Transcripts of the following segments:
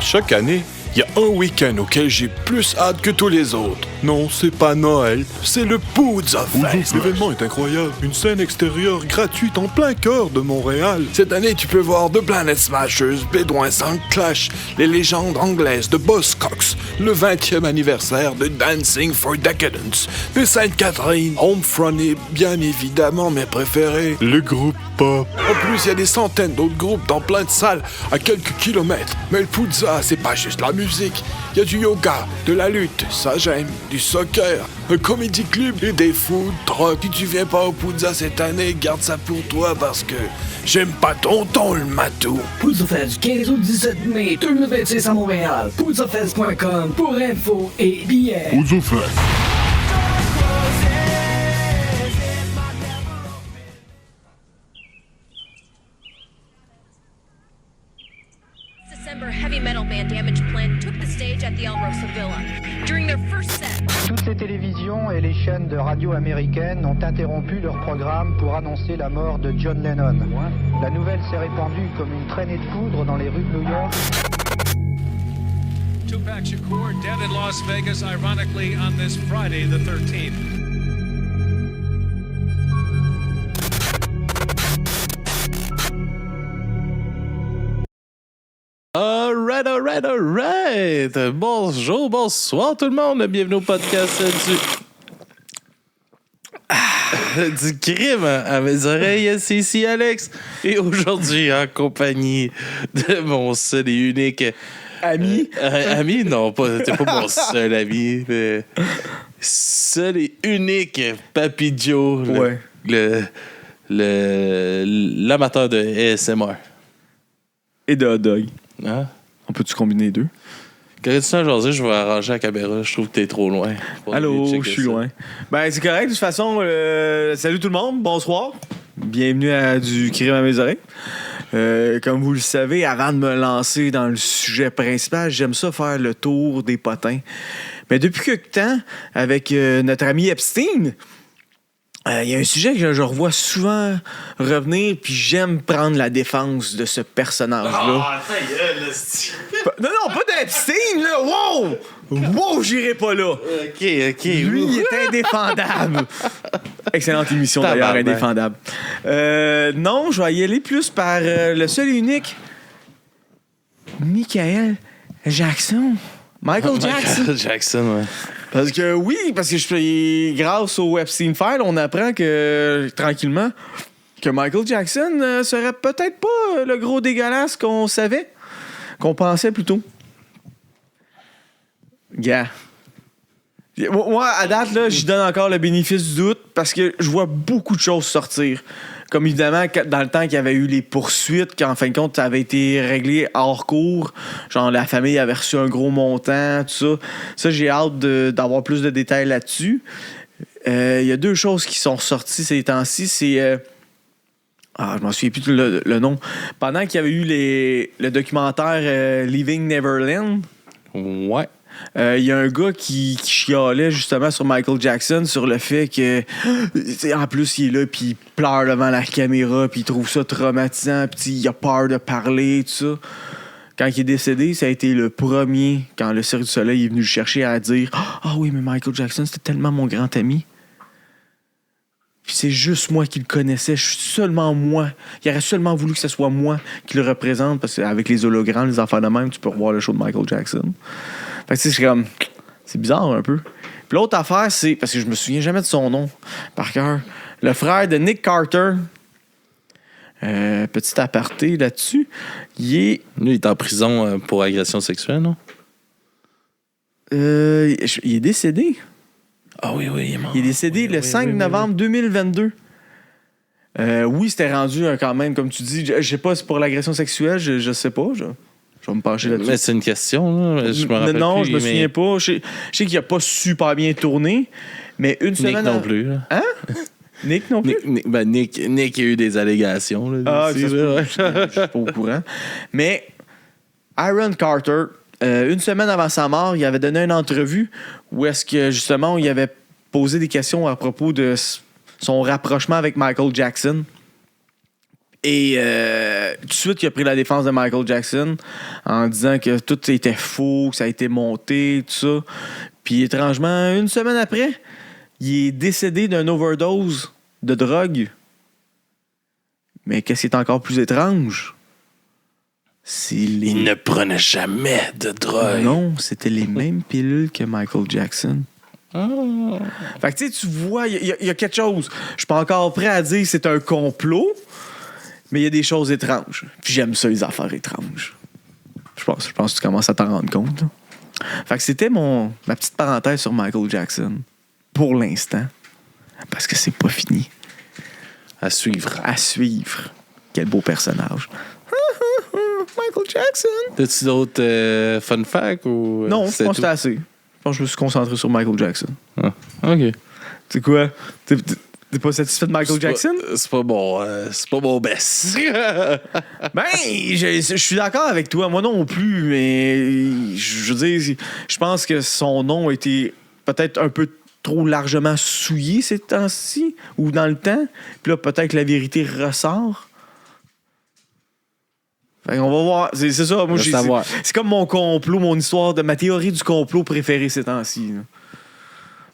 Chaque année, il y a un week-end auquel j'ai plus hâte que tous les autres. Non, c'est pas Noël, c'est le Poudza Fest. L'événement est incroyable. Une scène extérieure gratuite en plein cœur de Montréal. Cette année, tu peux voir The Planet Smashers, Bédouins sans Clash, les légendes anglaises de Buzzcocks, le 20e anniversaire de Dancing for Decadence, de Sainte-Catherine, Homefront et bien évidemment mes préférés, le groupe Pop. En plus, il y a des centaines d'autres groupes dans plein de salles à quelques kilomètres. Mais le Poudza, c'est pas juste la musique. Il y a du yoga, de la lutte, ça j'aime, du soccer, un comedy club et des food trucks. Si tu viens pas au Poudza cette année, garde ça pour toi parce que j'aime pas ton ton le matou. Poudza Fest du 15 au 17 mai 2026 à Montréal. PoudzaFest.com pour info et billets. Poudza Fest. December heavy metal band Damage Plan took the stage at the El Rosa Villa. During their first set, Toutes les télévisions et les chaînes de radio américaines ont interrompu leur programme pour annoncer la mort de John Lennon. La nouvelle s'est répandue comme une traînée de foudre dans les rues de New York. Tupac Shakur dead in Las Vegas, ironically, on this Friday, the 13th. Alright. Bonjour, bonsoir tout le monde. Bienvenue au podcast du crime à mes oreilles. C'est ici Alex. Et aujourd'hui, en compagnie de mon seul et unique ami. Ami? Non, t'es pas mon seul ami. Mais seul et unique Papy Joe. Ouais. L'amateur de ASMR. Et de hot dog. Hein? On peut-tu combiner les deux? Quand tu sens aujourd'hui, je vais arranger la caméra. Je trouve que t'es trop loin. Allô, je suis loin. Ben, c'est correct. De toute façon, salut tout le monde. Bonsoir. Bienvenue à du crime à mes oreilles. Comme vous le savez, avant de me lancer dans le sujet principal, j'aime ça faire le tour des potins. Mais depuis quelque temps, avec notre ami Epstein, il y a un sujet que je revois souvent revenir, puis j'aime prendre la défense de ce personnage-là. Non, pas d'Epstein, là! Wow! Wow, j'irai pas là! OK. Lui, il est indéfendable. Excellente émission, d'ailleurs, indéfendable. Non, je vais y aller plus par le seul et unique Michael Jackson. Michael Jackson, ouais. Parce que grâce au Epstein File, on apprend que, tranquillement, que Michael Jackson serait peut-être pas le gros dégueulasse qu'on savait, qu'on pensait plutôt. Gars. Moi, à date, là, j'y donne encore le bénéfice du doute parce que je vois beaucoup de choses sortir. Comme évidemment, dans le temps qu'il y avait eu les poursuites, qu'en fin de compte, ça avait été réglé hors cours. Genre, la famille avait reçu un gros montant, tout ça. Ça, j'ai hâte d'avoir plus de détails là-dessus. Il y a deux choses qui sont sorties ces temps-ci. C'est... je m'en souviens plus le nom. Pendant qu'il y avait eu le documentaire Leaving Neverland... Ouais. Il y a un gars qui chialait justement sur Michael Jackson sur le fait que en plus il est là puis il pleure devant la caméra puis il trouve ça traumatisant puis il a peur de parler tout ça. Quand il est décédé, ça a été le premier quand le Cirque du Soleil est venu le chercher à dire oui mais Michael Jackson c'était tellement mon grand ami. Puis c'est juste moi qui le connaissais, seulement moi. Il aurait seulement voulu que ce soit moi qui le représente parce qu'avec les hologrammes, les enfants de même, tu peux revoir le show de Michael Jackson. Fait que c'est comme... C'est bizarre un peu. Puis l'autre affaire, c'est... Parce que je me souviens jamais de son nom, par cœur. Le frère de Nick Carter. Petit aparté là-dessus. Lui, il est en prison pour agression sexuelle, non? Il est décédé. Ah oui, il est mort. Il est décédé le 5 novembre 2022. Oui, c'était rendu quand même, comme tu dis... Je sais pas si c'est pour l'agression sexuelle, je sais pas, Je vais me pencher là-dessus. Mais c'est une question, là. Je me rappelle non, plus, je me souviens pas. Je sais qu'il a pas super bien tourné, mais une semaine... Nick non plus, là. Hein? Nick non plus? Nick a eu des allégations, là. Je suis pas au courant. Mais Aaron Carter, une semaine avant sa mort, il avait donné une entrevue où est-ce que, justement, il avait posé des questions à propos de son rapprochement avec Michael Jackson. Et tout de suite, il a pris la défense de Michael Jackson en disant que tout était faux, que ça a été monté, tout ça. Puis étrangement, une semaine après, il est décédé d'une overdose de drogue. Mais qu'est-ce qui est encore plus étrange? Il ne prenait jamais de drogue. Non, c'était les mêmes pilules que Michael Jackson. Fait que tu vois, il y a quelque chose. Je suis pas encore prêt à dire que c'est un complot, mais il y a des choses étranges. Puis j'aime ça, les affaires étranges. Je pense que tu commences à t'en rendre compte. Là. Fait que c'était ma petite parenthèse sur Michael Jackson. Pour l'instant. Parce que c'est pas fini. À suivre. À suivre. Quel beau personnage. Michael Jackson. T'as-tu d'autres fun facts ou... Non, je pense que c'était assez. Je pense que je me suis concentré sur Michael Jackson. Ah, OK. C'est quoi? T'es pas satisfait de Michael Jackson? C'est pas bon best. Ben, je suis d'accord avec toi. Moi non plus, mais je veux dire, je pense que son nom a été peut-être un peu trop largement souillé ces temps-ci ou dans le temps. Puis là, peut-être que la vérité ressort. Fait qu'on va voir. C'est ça. Moi, c'est comme mon complot, mon histoire de ma théorie du complot préférée ces temps-ci. Là.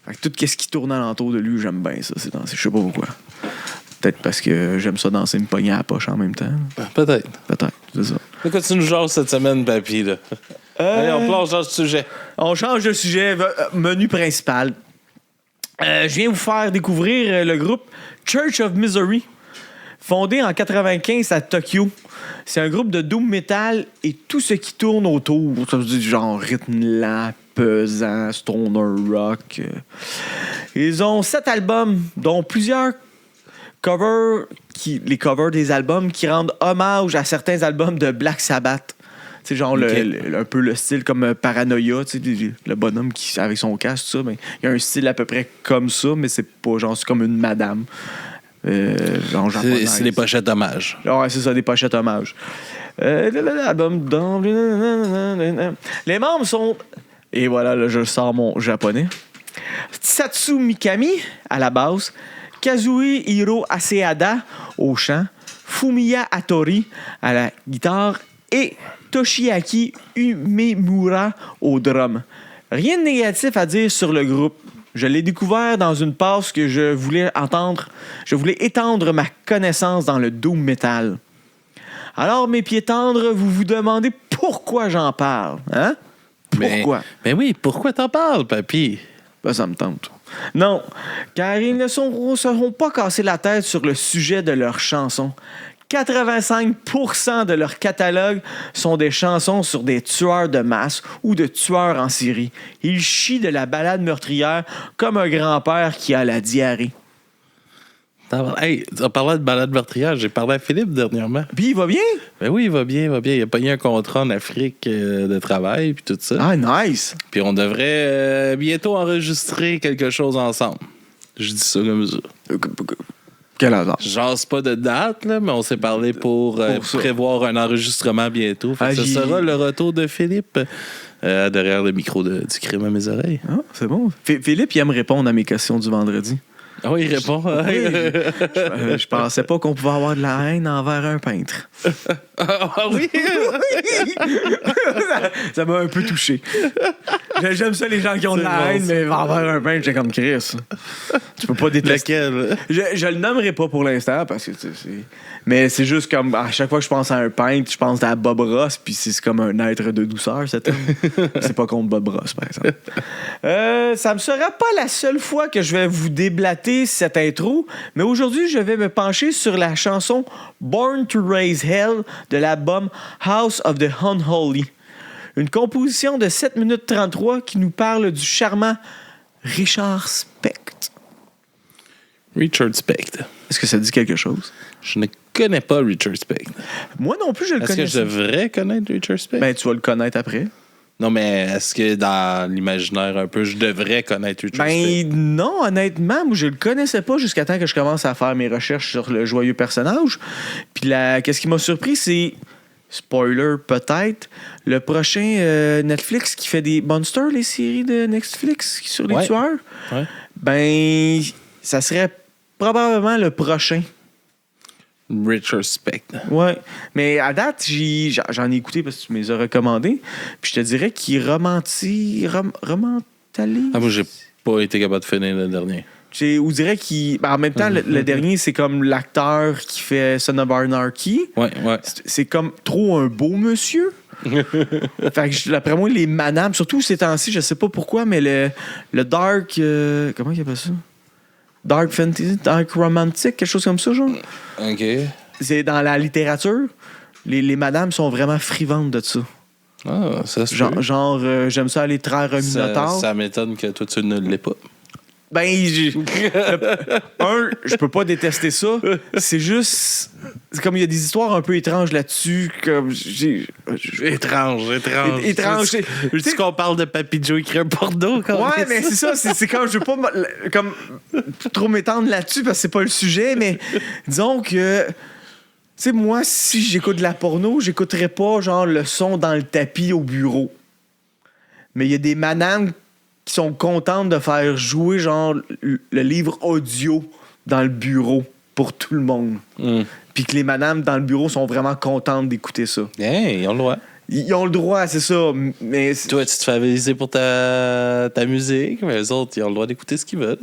Fait que tout ce qui tourne alentour de lui, j'aime bien ça ces temps-ci. Je sais pas pourquoi. Peut-être parce que j'aime ça danser une poignée à la poche en même temps. Peut-être. C'est ça. De quoi tu nous jases cette semaine, papy, là? Allez, on plonge dans le sujet. On change de sujet. Menu principal. Je viens vous faire découvrir le groupe Church of Misery, fondé en 1995 à Tokyo. C'est un groupe de doom metal et tout ce qui tourne autour. Ça veut dire genre rythme lent, pesant, stoner rock. Ils ont 7 albums, dont plusieurs covers, les covers des albums qui rendent hommage à certains albums de Black Sabbath. C'est genre un peu le style comme Paranoia, le bonhomme qui avec son casque, tout ça. Ben, il y a un style à peu près comme ça, mais c'est pas genre c'est comme une madame. C'est des pochettes hommages. Ouais, c'est ça, des pochettes hommages. L'album les membres sont... Et voilà, là, je sors mon japonais. Satsu Mikami à la basse, Kazui Hiro Aseada au chant, Fumiya Hattori à la guitare et Toshiaki Umemura au drum. Rien de négatif à dire sur le groupe. Je l'ai découvert dans une passe que je voulais étendre ma connaissance dans le doom metal. Alors, mes pieds tendres, vous vous demandez pourquoi j'en parle, hein? Pourquoi? Mais oui, pourquoi t'en parles, papy? Ben, ça me tente. Non, car ils ne seront pas cassés la tête sur le sujet de leurs chansons. 85% de leur catalogue sont des chansons sur des tueurs de masse ou de tueurs en série. Ils chient de la balade meurtrière comme un grand-père qui a la diarrhée. Hey, en parlant de balade meurtrière, j'ai parlé à Philippe dernièrement. Puis il va bien? Ben oui, il va bien. Il a pogné un contrat en Afrique de travail puis tout ça. Ah, nice! Puis on devrait bientôt enregistrer quelque chose ensemble. Je dis ça comme ça. Quel hasard. J'ose pas de date, là, mais on s'est parlé pour prévoir un enregistrement bientôt. Ce sera le retour de Philippe derrière le micro du crime à mes oreilles. Ah, c'est bon. Philippe, il aime répondre à mes questions du vendredi. Ah oui, il répond. Oui, je pensais pas qu'on pouvait avoir de la haine envers un peintre. Ah oui? ça m'a un peu touché. J'aime ça les gens qui ont de la haine, mais envers un peintre, j'ai comme Chris. Tu peux pas détester. Lequel? Je le nommerai pas pour l'instant parce que c'est... Mais c'est juste comme à chaque fois que je pense à un peintre, je pense à Bob Ross, puis c'est comme un être de douceur, cet homme. C'est pas contre Bob Ross, par exemple. Ça me sera pas la seule fois que je vais vous déblater cette intro, mais aujourd'hui, je vais me pencher sur la chanson Born to Raise Hell de l'album House of the Unholy. Une composition de 7 minutes 33 qui nous parle du charmant Richard Specht. Richard Specht. Est-ce que ça dit quelque chose? Je ne connais pas Richard Specht. Moi non plus, je le connais. Est-ce que je devrais connaître Richard Specht? Ben, tu vas le connaître après. Non, mais est-ce que dans l'imaginaire un peu, je devrais connaître Richard Specht? Ben non, honnêtement, moi je le connaissais pas jusqu'à temps que je commence à faire mes recherches sur le joyeux personnage. Puis qu'est-ce qui m'a surpris, c'est... Spoiler, peut-être. Le prochain Netflix qui fait des Monsters, les séries de Netflix sur les tueurs. Ouais. Ben, ça serait probablement le prochain. Richard Speck. Ouais. Mais à date, j'en ai écouté parce que tu me les as recommandés. Puis je te dirais qu'il romantalise. Ah, moi, j'ai pas été capable de finir le dernier. On dirait qu'il. En même temps, le dernier, c'est comme l'acteur qui fait Son of Anarchy. Ouais. C'est comme trop un beau monsieur. Fait que d'après moi, les madames, surtout ces temps-ci, je sais pas pourquoi, mais le dark. Comment il appelle ça? Dark fantasy, dark romantic, quelque chose comme ça, genre. OK. C'est dans la littérature. Les madames sont vraiment frivantes de ça. Ah, ça se Genre, j'aime ça aller traire un minotaure. Ça m'étonne que toi, tu ne l'aies pas. Ben, je peux pas détester ça. C'est juste. C'est comme il y a des histoires un peu étranges là-dessus. Comme Étrange. Veux-tu qu'on parle de Papy Joe écrit un porno? Ouais, mais c'est ça. C'est comme je veux pas comme trop m'étendre là-dessus parce que c'est pas le sujet, mais disons que. Tu sais, moi, si j'écoute de la porno, j'écouterais pas genre le son dans le tapis au bureau. Mais il y a des madames qui sont contentes de faire jouer genre le livre audio dans le bureau pour tout le monde. Puis que les madames dans le bureau sont vraiment contentes d'écouter ça. Hey, ils ont le droit. Ils ont le droit, c'est ça. Mais toi, tu te fais aviser pour ta musique, mais eux autres, ils ont le droit d'écouter ce qu'ils veulent.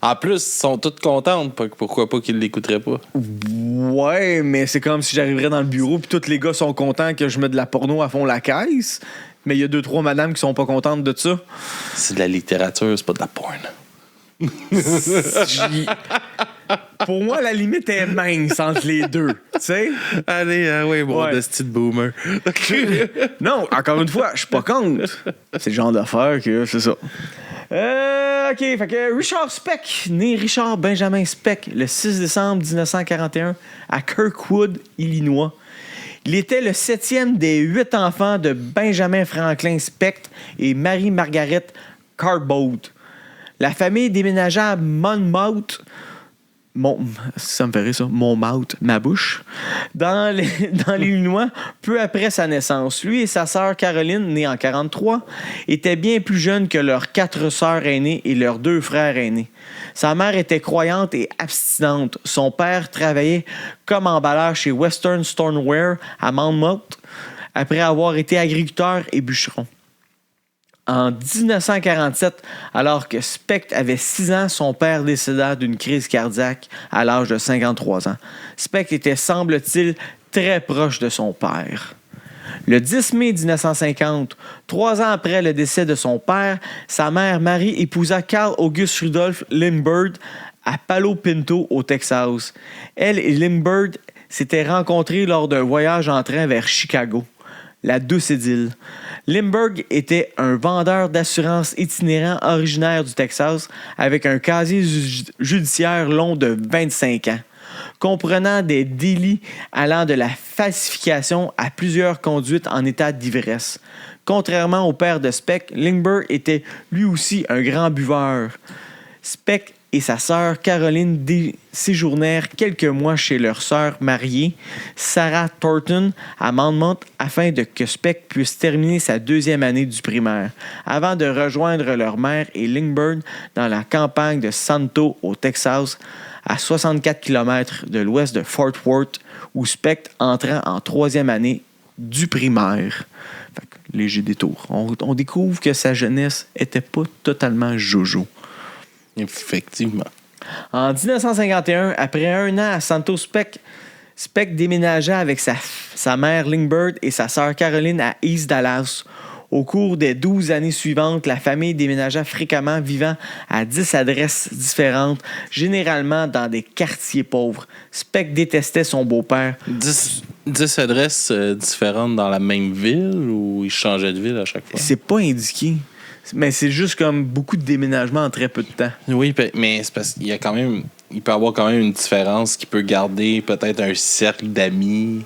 En plus, ils sont toutes contentes. Pourquoi pas qu'ils l'écouteraient pas? Ouais, mais c'est comme si j'arriverais dans le bureau puis tous les gars sont contents que je mette de la porno à fond la caisse. Mais il y a 2-3 madames qui sont pas contentes de ça. C'est de la littérature, c'est pas de la porn. Pour moi, la limite est mince entre les deux. Tu sais? Allez, oui, bon, de ce petit boomer. Non, encore une fois, je suis pas contre. C'est le genre d'affaire que c'est ça. OK, fait que Richard Speck, né Richard Benjamin Speck, le 6 décembre 1941 à Kirkwood, Illinois. Il était le 7e des 8 enfants de Benjamin Franklin Speck et Marie-Margaret Carbolt. La famille déménagea à Monmouth, ça me ferait ça, Monmouth, ma bouche, dans l'Illinois, peu après sa naissance. Lui et sa sœur Caroline, née en 1943, étaient bien plus jeunes que leurs 4 sœurs aînées et leurs 2 frères aînés. Sa mère était croyante et abstinente. Son père travaillait comme emballeur chez Western Stoneware à Monmouth, après avoir été agriculteur et bûcheron. En 1947, alors que Speck avait 6 ans, son père décéda d'une crise cardiaque à l'âge de 53 ans. Speck était, semble-t-il, très proche de son père. Le 10 mai 1950, 3 ans après le décès de son père, sa mère Marie épousa Carl August Rudolph Lindbergh à Palo Pinto, au Texas. Elle et Lindbergh s'étaient rencontrés lors d'un voyage en train vers Chicago, la douce idylle. Lindbergh était un vendeur d'assurance itinérant originaire du Texas avec un casier judiciaire long de 25 ans, comprenant des délits allant de la falsification à plusieurs conduites en état d'ivresse. Contrairement au père de Speck, Lindbergh était lui aussi un grand buveur. Speck et sa sœur Caroline séjournèrent quelques mois chez leur sœur mariée, Sarah Thornton, à Monmouth, afin que Speck puisse terminer sa 2e année du primaire, avant de rejoindre leur mère et Lindbergh dans la campagne de Santo, au Texas, à 64 km de l'ouest de Fort Worth, où Speck entrant en 3e année du primaire. Fait que, léger détour. On découvre que sa jeunesse était pas totalement jojo. Effectivement. En 1951, après 1 an à Santo, Speck déménagea avec sa mère Lindbergh et sa sœur Caroline à East Dallas. Au cours des 12 années suivantes, la famille déménagea fréquemment, vivant à 10 adresses différentes, généralement dans des quartiers pauvres. Speck détestait son beau-père. 10 adresses différentes dans la même ville ou il changeait de ville à chaque fois? C'est pas indiqué. Mais c'est juste comme beaucoup de déménagements en très peu de temps. Oui, mais c'est parce qu'il y a quand même. Il peut y avoir quand même une différence qui peut garder peut-être un cercle d'amis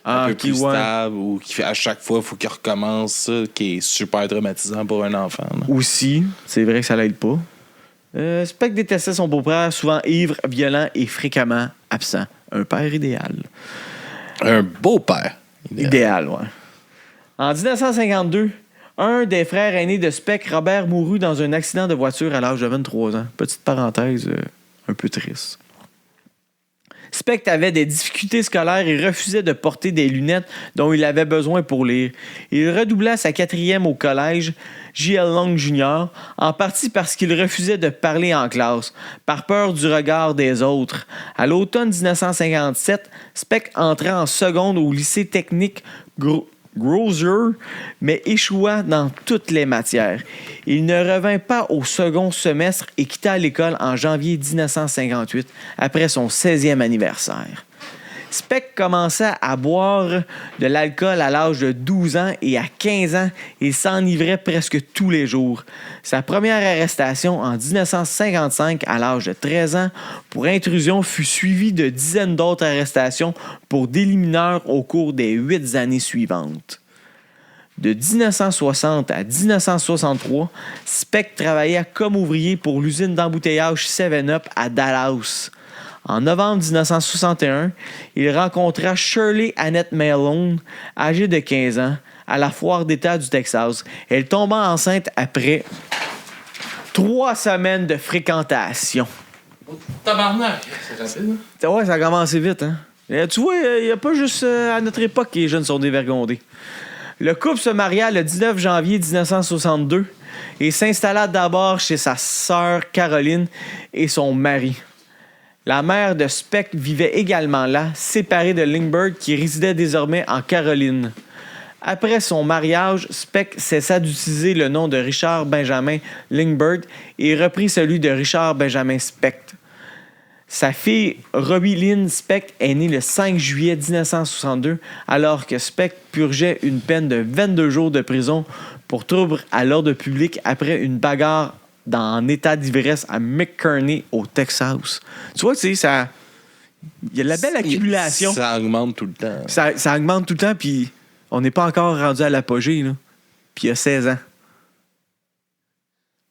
un peu plus stable ou qui fait à chaque fois, il faut qu'il recommence ça, qui est super traumatisant pour un enfant. Là. Aussi, c'est vrai que ça l'aide pas. Speck détestait son beau-père, souvent ivre, violent et fréquemment absent. Un père idéal. Un beau-père idéal, ouais. En 1952, un des frères aînés de Speck, Robert, mourut dans un accident de voiture à l'âge de 23 ans. Petite parenthèse un peu triste. Speck avait des difficultés scolaires et refusait de porter des lunettes dont il avait besoin pour lire. Il redoubla sa 4e au collège J.L. Long Jr., en partie parce qu'il refusait de parler en classe, par peur du regard des autres. À l'automne 1957, Speck entra en seconde au lycée technique Grosier, mais échoua dans toutes les matières. Il ne revint pas au second semestre et quitta l'école en janvier 1958, après son 16e anniversaire. Speck commença à boire de l'alcool à l'âge de 12 ans et à 15 ans, il s'enivrait presque tous les jours. Sa première arrestation en 1955 à l'âge de 13 ans pour intrusion fut suivie de dizaines d'autres arrestations pour délits mineurs au cours des 8 années suivantes. De 1960 à 1963, Speck travailla comme ouvrier pour l'usine d'embouteillage 7-Up à Dallas. En novembre 1961, il rencontra Shirley Annette Malone, âgée de 15 ans, à la foire d'État du Texas. Elle tomba enceinte après 3 semaines de fréquentation. Tabarnak! C'est rapide, hein? Ouais, ça a commencé vite, hein? Et tu vois, il n'y a pas juste à notre époque que les jeunes sont dévergondés. Le couple se maria le 19 janvier 1962 et s'installa d'abord chez sa sœur Caroline et son mari. La mère de Speck vivait également là, séparée de Lindbergh qui résidait désormais en Caroline. Après son mariage, Speck cessa d'utiliser le nom de Richard Benjamin Lindbergh et reprit celui de Richard Benjamin Speck. Sa fille, Robbie Lynn Speck, est née le 5 juillet 1962, alors que Speck purgeait une peine de 22 jours de prison pour trouble à l'ordre public après une bagarre en état d'ivresse à McKinney, au Texas. Tu vois, tu sais, ça... Il y a de la belle accumulation. Ça augmente tout le temps. Ça augmente tout le temps, puis on n'est pas encore rendu à l'apogée, là. Puis il y a 16 ans.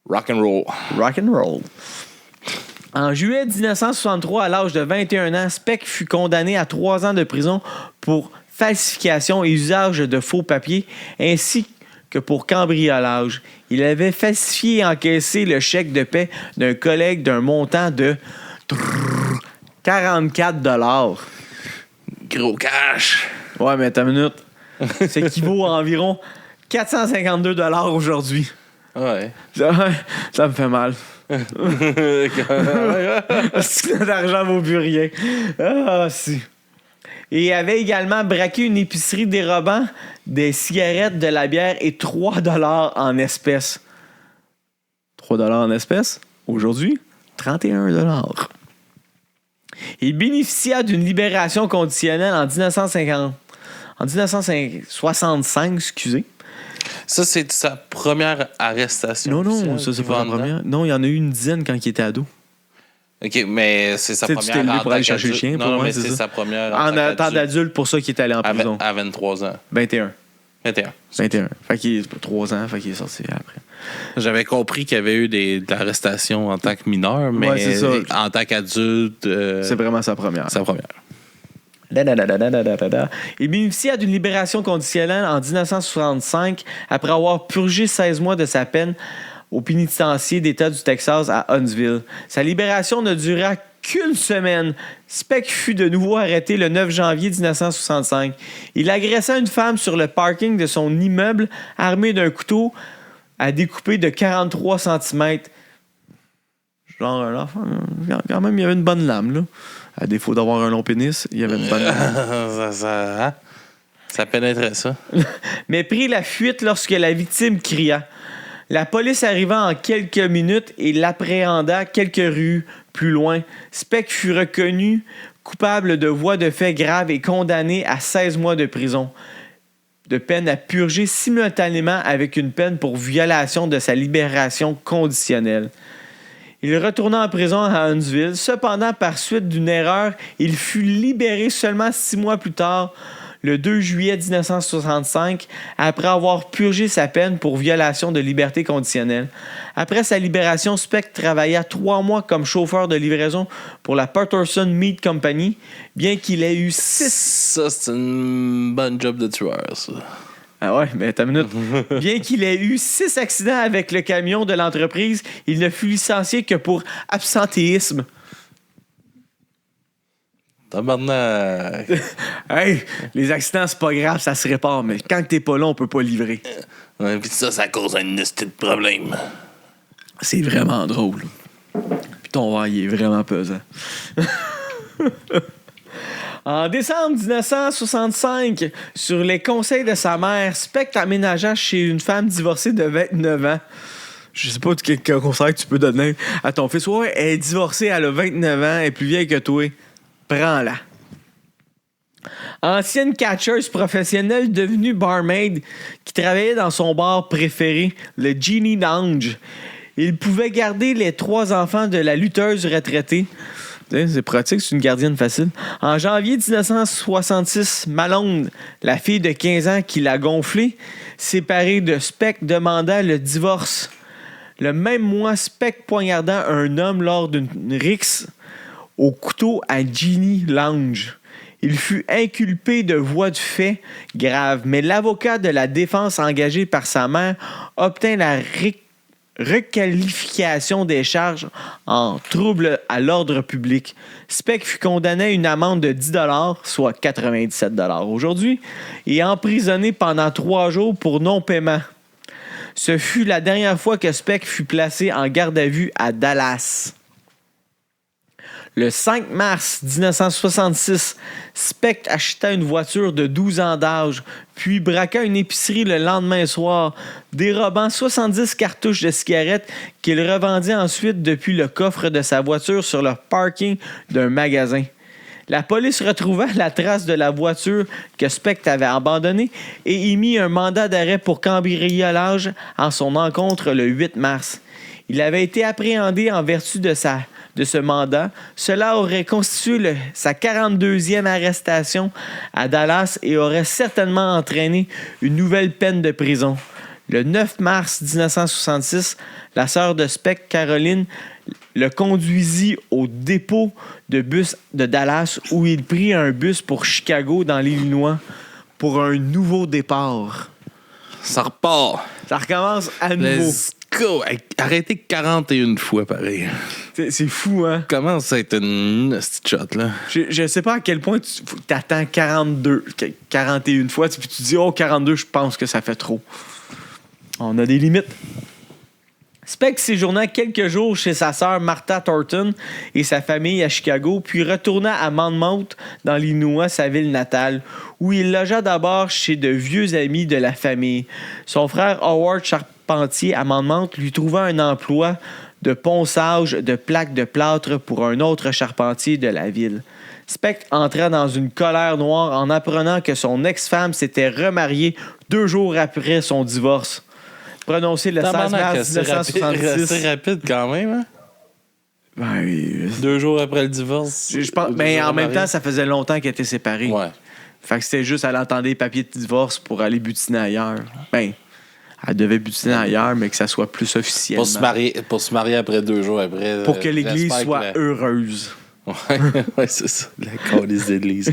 Rock and roll. Rock and roll. En juillet 1963, à l'âge de 21 ans, Speck fut condamné à 3 ans de prison pour falsification et usage de faux papiers, ainsi que pour cambriolage. Il avait falsifié et encaissé le chèque de paie d'un collègue d'un montant de 44$. Gros cash. Ouais, mais attends une minute. Ça équivaut à environ 452$ aujourd'hui. Ouais. Ça me fait mal. Parce que notre argent vaut plus rien. Ah, si. Et il avait également braqué une épicerie dérobant des cigarettes, de la bière et 3$ en espèces. 3$ en espèces? Aujourd'hui, 31$. Il bénéficia d'une libération conditionnelle en 1965, excusez. Ça, c'est sa première arrestation. Non, ça, c'est pas la première. Non, il y en a eu une dizaine quand il était ado. OK, mais c'est sa première. Tu t'es levé pour aller chercher le chien. Non, mais c'est sa première. En temps d'adulte, pour ça qu'il est allé en prison. À 23 ans. 21. 21. Fait qu'il est 3 ans, fait qu'il est sorti après. J'avais compris qu'il y avait eu de l'arrestation en tant que mineur, mais ouais, c'est ça. En tant qu'adulte. C'est vraiment sa première. Sa première. Il bénéficia d'une libération conditionnelle en 1965 après avoir purgé 16 mois de sa peine au pénitencier d'État du Texas à Huntsville. Sa libération ne dura qu'une semaine. Speck fut de nouveau arrêté le 9 janvier 1965. Il agressa une femme sur le parking de son immeuble armé d'un couteau à découper de 43 cm. Genre un enfant, quand même, il y avait une bonne lame, là. À défaut d'avoir un long pénis, il y avait une bonne lame. Ça pénétrait ça. Mais prit la fuite lorsque la victime cria. La police arriva en quelques minutes et l'appréhenda quelques rues plus loin. Speck fut reconnu coupable de voies de fait graves et condamné à 16 mois de prison. De peine à purger simultanément avec une peine pour violation de sa libération conditionnelle. Il retourna en prison à Huntsville. Cependant, par suite d'une erreur, il fut libéré seulement 6 mois plus tard, le 2 juillet 1965, après avoir purgé sa peine pour violation de liberté conditionnelle. Après sa libération, Speck travailla 3 mois comme chauffeur de livraison pour la Patterson Meat Company, bien qu'il ait eu 6... Ça, c'est une bonne job de tueur, ça. Ah ouais, mais attends une minute. Bien qu'il ait eu 6 accidents avec le camion de l'entreprise, il ne fut licencié que pour absentéisme. Tabarnak. Hey, les accidents, c'est pas grave, ça se répare, mais quand t'es pas là, on peut pas livrer. Ouais, pis ça cause un esti de problème. C'est vraiment drôle. Puis ton verre, il est vraiment pesant. En décembre 1965, sur les conseils de sa mère, Spectre aménagea chez une femme divorcée de 29 ans. Je sais pas quel conseil tu peux donner à ton fils. Ouais, elle est divorcée, elle a 29 ans, elle est plus vieille que toi. Prends-la. Ancienne catcheuse professionnelle devenue barmaid qui travaillait dans son bar préféré, le Genie Lounge. Il pouvait garder les 3 enfants de la lutteuse retraitée. C'est pratique, c'est une gardienne facile. En janvier 1966, Malone, la fille de 15 ans qui l'a gonflé, séparée de Spectre, demanda le divorce. Le même mois, Spectre poignarda un homme lors d'une rixe au couteau à Genie Lounge. Il fut inculpé de voies de fait graves, mais l'avocat de la défense engagé par sa mère obtint la requalification des charges en trouble à l'ordre public. Spectre fut condamné à une amende de 10 $, soit 97 $ aujourd'hui, et emprisonné pendant 3 jours pour non-paiement. Ce fut la dernière fois que Spectre fut placé en garde à vue à Dallas. Le 5 mars 1966, Spectre acheta une voiture de 12 ans d'âge, puis braqua une épicerie le lendemain soir, dérobant 70 cartouches de cigarettes qu'il revendit ensuite depuis le coffre de sa voiture sur le parking d'un magasin. La police retrouva la trace de la voiture que Spectre avait abandonnée et émit un mandat d'arrêt pour cambriolage en son encontre le 8 mars. Il avait été appréhendé en vertu de ce mandat. Cela aurait constitué sa 42e arrestation à Dallas et aurait certainement entraîné une nouvelle peine de prison. Le 9 mars 1966, la sœur de Spectre, Caroline, le conduisit au dépôt de bus de Dallas où il prit un bus pour Chicago dans l'Illinois pour un nouveau départ. Ça repart. Ça recommence à nouveau. Let's go. Arrêtez 41 fois, pareil. C'est fou, hein? Comment ça a été une petite shot, là? Je sais pas à quel point tu attends 41 fois, puis tu dis, oh, 42, je pense que ça fait trop. On a des limites. Spectre séjourna quelques jours chez sa sœur Martha Thornton et sa famille à Chicago, puis retourna à Monmouth, dans l'Illinois, sa ville natale, où il logea d'abord chez de vieux amis de la famille. Son frère Howard Charpentier à Monmouth lui trouva un emploi de ponçage de plaques de plâtre pour un autre charpentier de la ville. Spectre entra dans une colère noire en apprenant que son ex-femme s'était remariée 2 jours après son divorce. Prononcé le 16 mars 1966. C'est rapide quand même, hein? Ben, 2 jours après le divorce. je pense, mais en même temps, ça faisait longtemps qu'elle était séparée. Ouais. Fait que c'était juste, elle entendait les papiers de divorce pour aller butiner ailleurs. Ben, elle devait butiner ailleurs, mais que ça soit plus officiellement. Pour se marier après 2 jours après. Pour que l'Église soit heureuse. Ouais, c'est ça. La calice d'église.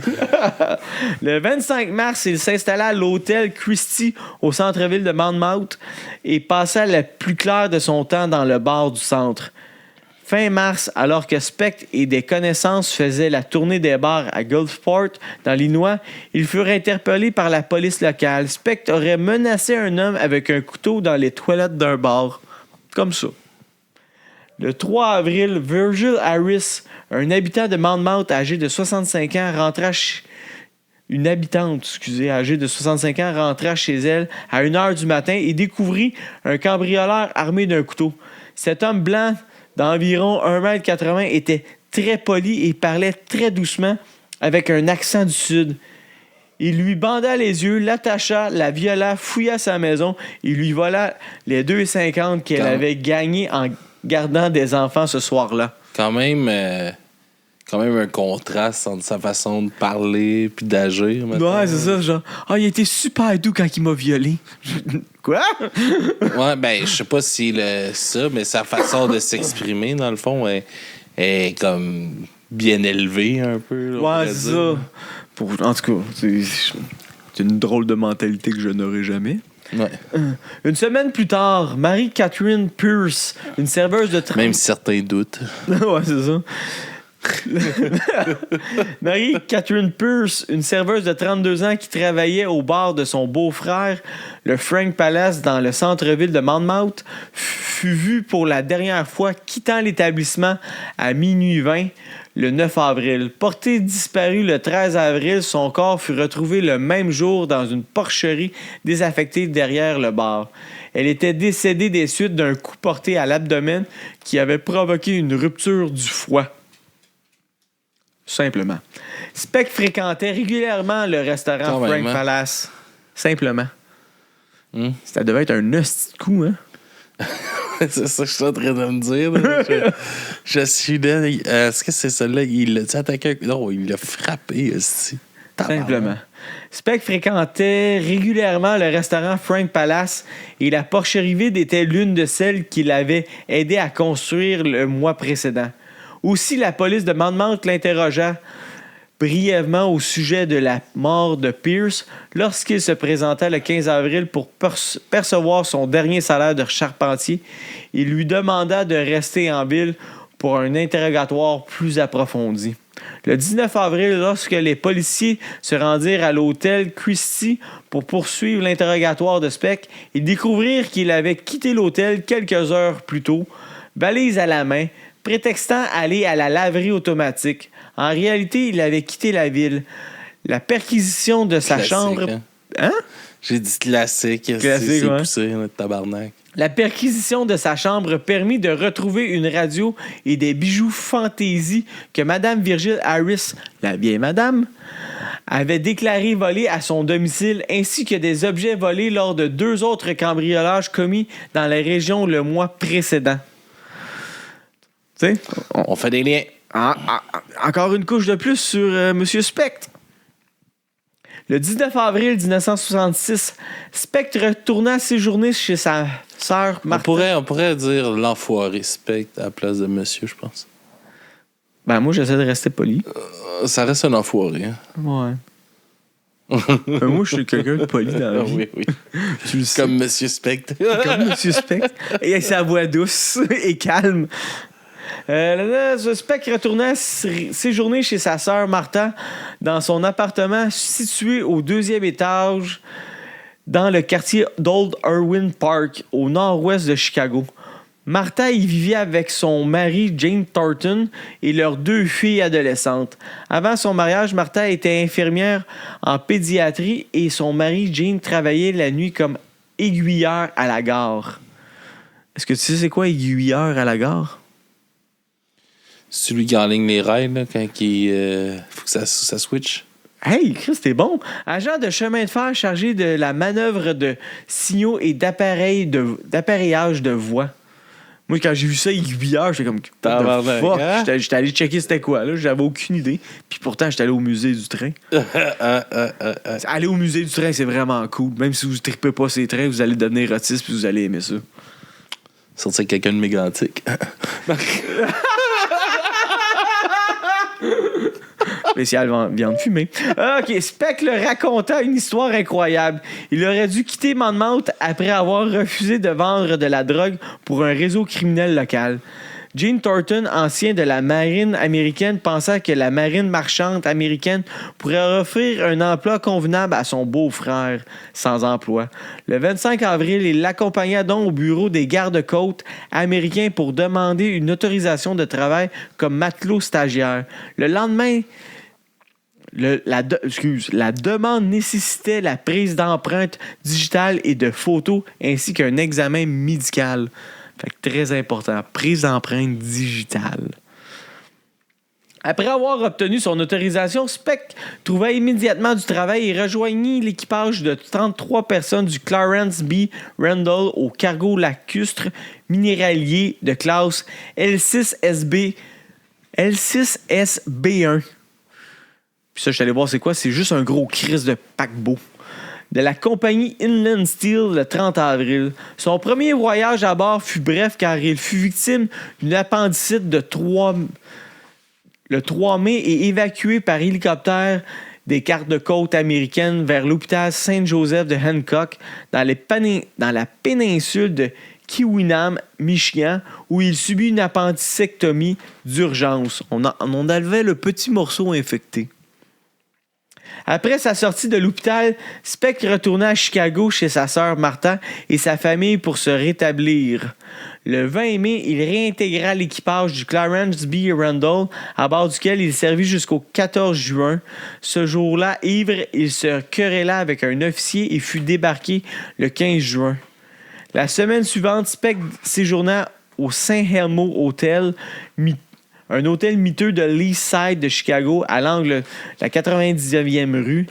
Le 25 mars, il s'installa à l'hôtel Christie au centre-ville de Monmouth et passa le plus clair de son temps dans le bar du centre. Fin mars, alors que Spectre et des connaissances faisaient la tournée des bars à Gulfport, dans l'Illinois, ils furent interpellés par la police locale. Spectre aurait menacé un homme avec un couteau dans les toilettes d'un bar. Comme ça. Le 3 avril, Virgil Harris, un habitant de Monmouth âgé de 65 ans, une habitante âgée de 65 ans rentra chez elle à 1h du matin et découvrit un cambrioleur armé d'un couteau. Cet homme blanc d'environ 1,80 m était très poli et parlait très doucement avec un accent du Sud. Il lui banda les yeux, l'attacha, la viola, fouilla sa maison et lui vola les 2,50 qu'elle avait gagnés en gardant des enfants ce soir-là. Quand même un contraste entre sa façon de parler puis d'agir. Maintenant. Ouais, c'est ça, genre. Ah, il était super doux quand il m'a violé. Quoi? Ouais, ben, je sais pas si ça, mais sa façon de s'exprimer, dans le fond, est comme bien élevée un peu. Là, ouais, c'est ça. En tout cas, c'est une drôle de mentalité que je n'aurai jamais. Ouais. Une semaine plus tard, Mary Catherine Pierce, une serveuse de Même certains doutent. ouais, c'est ça. Marie-Catherine Pierce, une serveuse de 32 ans qui travaillait au bar de son beau-frère, le Frank Palace, dans le centre-ville de Monmouth, fut vue pour la dernière fois quittant l'établissement à minuit 20 le 9 avril. Portée disparue le 13 avril, son corps fut retrouvé le même jour dans une porcherie désaffectée derrière le bar. Elle était décédée des suites d'un coup porté à l'abdomen qui avait provoqué une rupture du foie. Simplement. Speck fréquentait régulièrement le restaurant Frank Palace. Simplement. Ça devait être un hostie de coup, hein? C'est ça que je suis en train de me dire. Je suis là. Est-ce que c'est celui-là? Il l'a attaqué? Non, il l'a frappé aussi. Simplement. Speck fréquentait régulièrement le restaurant Frank Palace et la porcherie vide était l'une de celles qu'il avait aidé à construire le mois précédent. Aussi, la police de Monmouth l'interrogea brièvement au sujet de la mort de Pierce lorsqu'il se présentait le 15 avril pour percevoir son dernier salaire de charpentier. Il lui demanda de rester en ville pour un interrogatoire plus approfondi. Le 19 avril, lorsque les policiers se rendirent à l'hôtel Christie pour poursuivre l'interrogatoire de Speck, ils découvrirent qu'il avait quitté l'hôtel quelques heures plus tôt, valise à la main, prétextant aller à la laverie automatique. En réalité, il avait quitté la ville. La perquisition de sa chambre... Hein? J'ai dit classique. C'est ouais. poussé, notre tabarnak. La perquisition de sa chambre permit de retrouver une radio et des bijoux fantaisie que Mme Virgil Harris, la vieille madame, avait déclaré volés à son domicile, ainsi que des objets volés lors de 2 autres cambriolages commis dans la région le mois précédent. Tu sais, on fait des liens. Encore une couche de plus sur M. Speck. Le 19 avril 1966, Speck retourna séjourner chez sa sœur Martha. On pourrait dire l'enfoiré Speck à la place de monsieur, je pense. Ben, moi, j'essaie de rester poli. Ça reste un enfoiré. Hein? Ouais. Moi, je suis quelqu'un de poli dans la vie. Oui. Tu le sais. Comme monsieur Speck. Comme M. Speck. Et avec sa voix douce et calme. Speck retournait séjourner chez sa sœur Martha dans son appartement situé au 2e étage dans le quartier d'Old Irwin Park, au nord-ouest de Chicago. Martha y vivait avec son mari Jane Thornton et leurs 2 filles adolescentes. Avant son mariage, Martha était infirmière en pédiatrie et son mari Jane travaillait la nuit comme aiguilleur à la gare. Est-ce que tu sais c'est quoi aiguilleur à la gare? C'est celui qui enligne les rails là, quand il faut que ça switch. Hey, Chris, t'es bon! Agent de chemin de fer chargé de la manœuvre de signaux et d'appareillage de voie. Moi, quand j'ai vu ça, aiguilleur, j'étais comme... Fuck! Hein? J'étais allé checker c'était quoi, là. J'avais aucune idée. Puis pourtant, j'étais allé au musée du train. Aller au musée du train, c'est vraiment cool. Même si vous tripez pas ces trains, vous allez devenir autiste puis vous allez aimer ça. Sortir avec quelqu'un de mégantique. Spécial viande fumée. OK, Speck le raconta une histoire incroyable. Il aurait dû quitter Monmouth après avoir refusé de vendre de la drogue pour un réseau criminel local. Gene Thornton, ancien de la marine américaine, pensa que la marine marchande américaine pourrait offrir un emploi convenable à son beau-frère sans emploi. Le 25 avril, il l'accompagna donc au bureau des gardes-côtes américains pour demander une autorisation de travail comme matelot stagiaire. Le lendemain, la demande nécessitait la prise d'empreintes digitales et de photos ainsi qu'un examen médical. Fait que très important, prise d'empreinte digitale. Après avoir obtenu son autorisation, Speck trouva immédiatement du travail et rejoignit l'équipage de 33 personnes du Clarence B. Randall au cargo lacustre minéralier de classe L6SB1. Puis ça, je suis allé voir c'est quoi, c'est juste un gros crise de paquebot. De la compagnie Inland Steel le 30 avril. Son premier voyage à bord fut bref car il fut victime d'une appendicite le 3 mai et évacué par hélicoptère des cartes de côte américaines vers l'hôpital Saint-Joseph de Hancock dans la péninsule de Keweenaw, Michigan, où il subit une appendicectomie d'urgence. On enlevait le petit morceau infecté. Après sa sortie de l'hôpital, Speck retourna à Chicago chez sa sœur Martha et sa famille pour se rétablir. Le 20 mai, il réintégra l'équipage du Clarence B. Randall, à bord duquel il servit jusqu'au 14 juin. Ce jour-là, ivre, il se querella avec un officier et fut débarqué le 15 juin. La semaine suivante, Speck séjourna au St. Elmo Hotel, un hôtel miteux de l'East Side de Chicago, à l'angle de la 99e rue.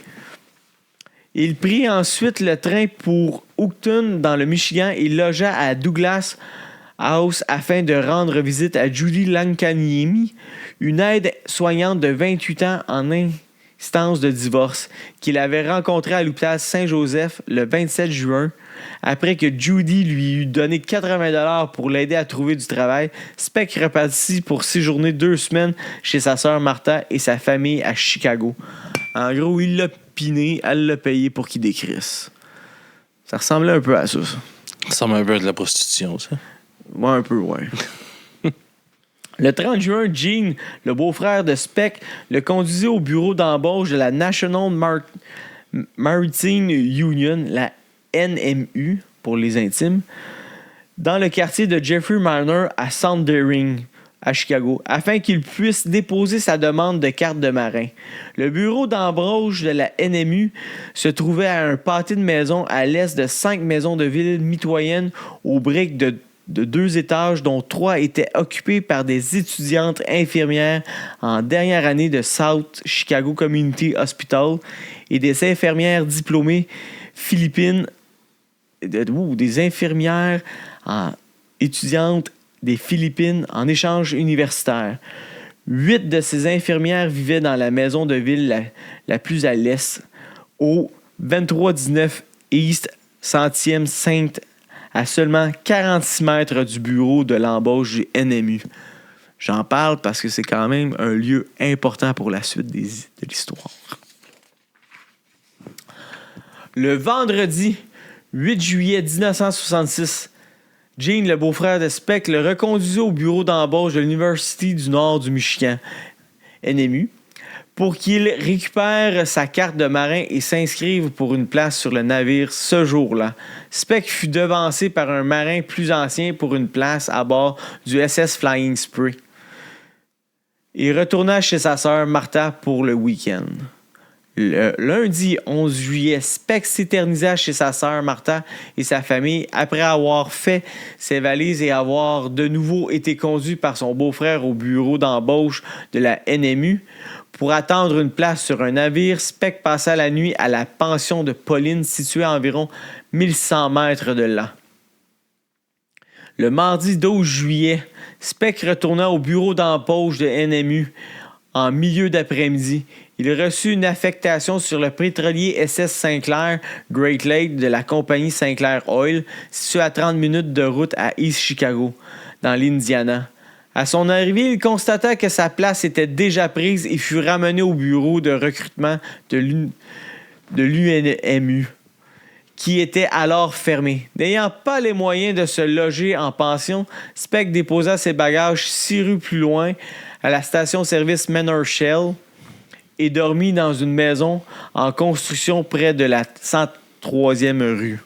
Il prit ensuite le train pour Houghton, dans le Michigan, et logea à Douglas House afin de rendre visite à Judy Lankaniemi, une aide-soignante de 28 ans en instance de divorce, qu'il avait rencontrée à l'hôpital Saint-Joseph le 27 juin. Après que Judy lui eut donné 80$ pour l'aider à trouver du travail, Speck repartit pour séjourner 2 semaines chez sa sœur Martha et sa famille à Chicago. En gros, il l'a piné, elle l'a payé pour qu'il décrisse. Ça ressemblait un peu à ça. Ça ressemble un peu à de la prostitution, ça. Ouais, un peu, ouais. Le 30 juin, Gene, le beau-frère de Speck, le conduisit au bureau d'embauche de la National Maritime Union, la NMU pour les intimes, dans le quartier de Jeffrey Minor à Sandering, à Chicago, afin qu'il puisse déposer sa demande de carte de marin. Le bureau d'embauche de la NMU se trouvait à un pâté de maisons à l'est de 5 maisons de ville mitoyennes aux briques de 2 étages, dont 3 étaient occupées par des étudiantes infirmières en dernière année de South Chicago Community Hospital et des infirmières diplômées philippines, des infirmières étudiantes des Philippines en échange universitaire. 8 de ces infirmières vivaient dans la maison de ville la plus à l'est, au 2319 East 100e Sainte, à seulement 46 mètres du bureau de l'embauche du NMU. J'en parle parce que c'est quand même un lieu important pour la suite de l'histoire. Le vendredi 8 juillet 1966, Gene, le beau-frère de Speck, le reconduisit au bureau d'embauche de l'Université du Nord du Michigan, NMU, pour qu'il récupère sa carte de marin et s'inscrive pour une place sur le navire ce jour-là. Speck fut devancé par un marin plus ancien pour une place à bord du SS Flying Spree. Il retourna chez sa sœur Martha pour le week-end. Le lundi 11 juillet, Speck s'éternisa chez sa sœur Martha et sa famille après avoir fait ses valises et avoir de nouveau été conduit par son beau-frère au bureau d'embauche de la NMU. Pour attendre une place sur un navire, Speck passa la nuit à la pension de Pauline, située à environ 1100 mètres de là. Le mardi 12 juillet, Speck retourna au bureau d'embauche de NMU en milieu d'après-midi. Il reçut une affectation sur le pétrolier SS Sinclair Great Lake de la compagnie Sinclair Oil, situé à 30 minutes de route à East Chicago, dans l'Indiana. À son arrivée, il constata que sa place était déjà prise et fut ramené au bureau de recrutement de l'UNMU, qui était alors fermé. N'ayant pas les moyens de se loger en pension, Speck déposa ses bagages 6 rues plus loin, à la station-service Manor Shell, et dormit dans une maison en construction près de la 103e rue.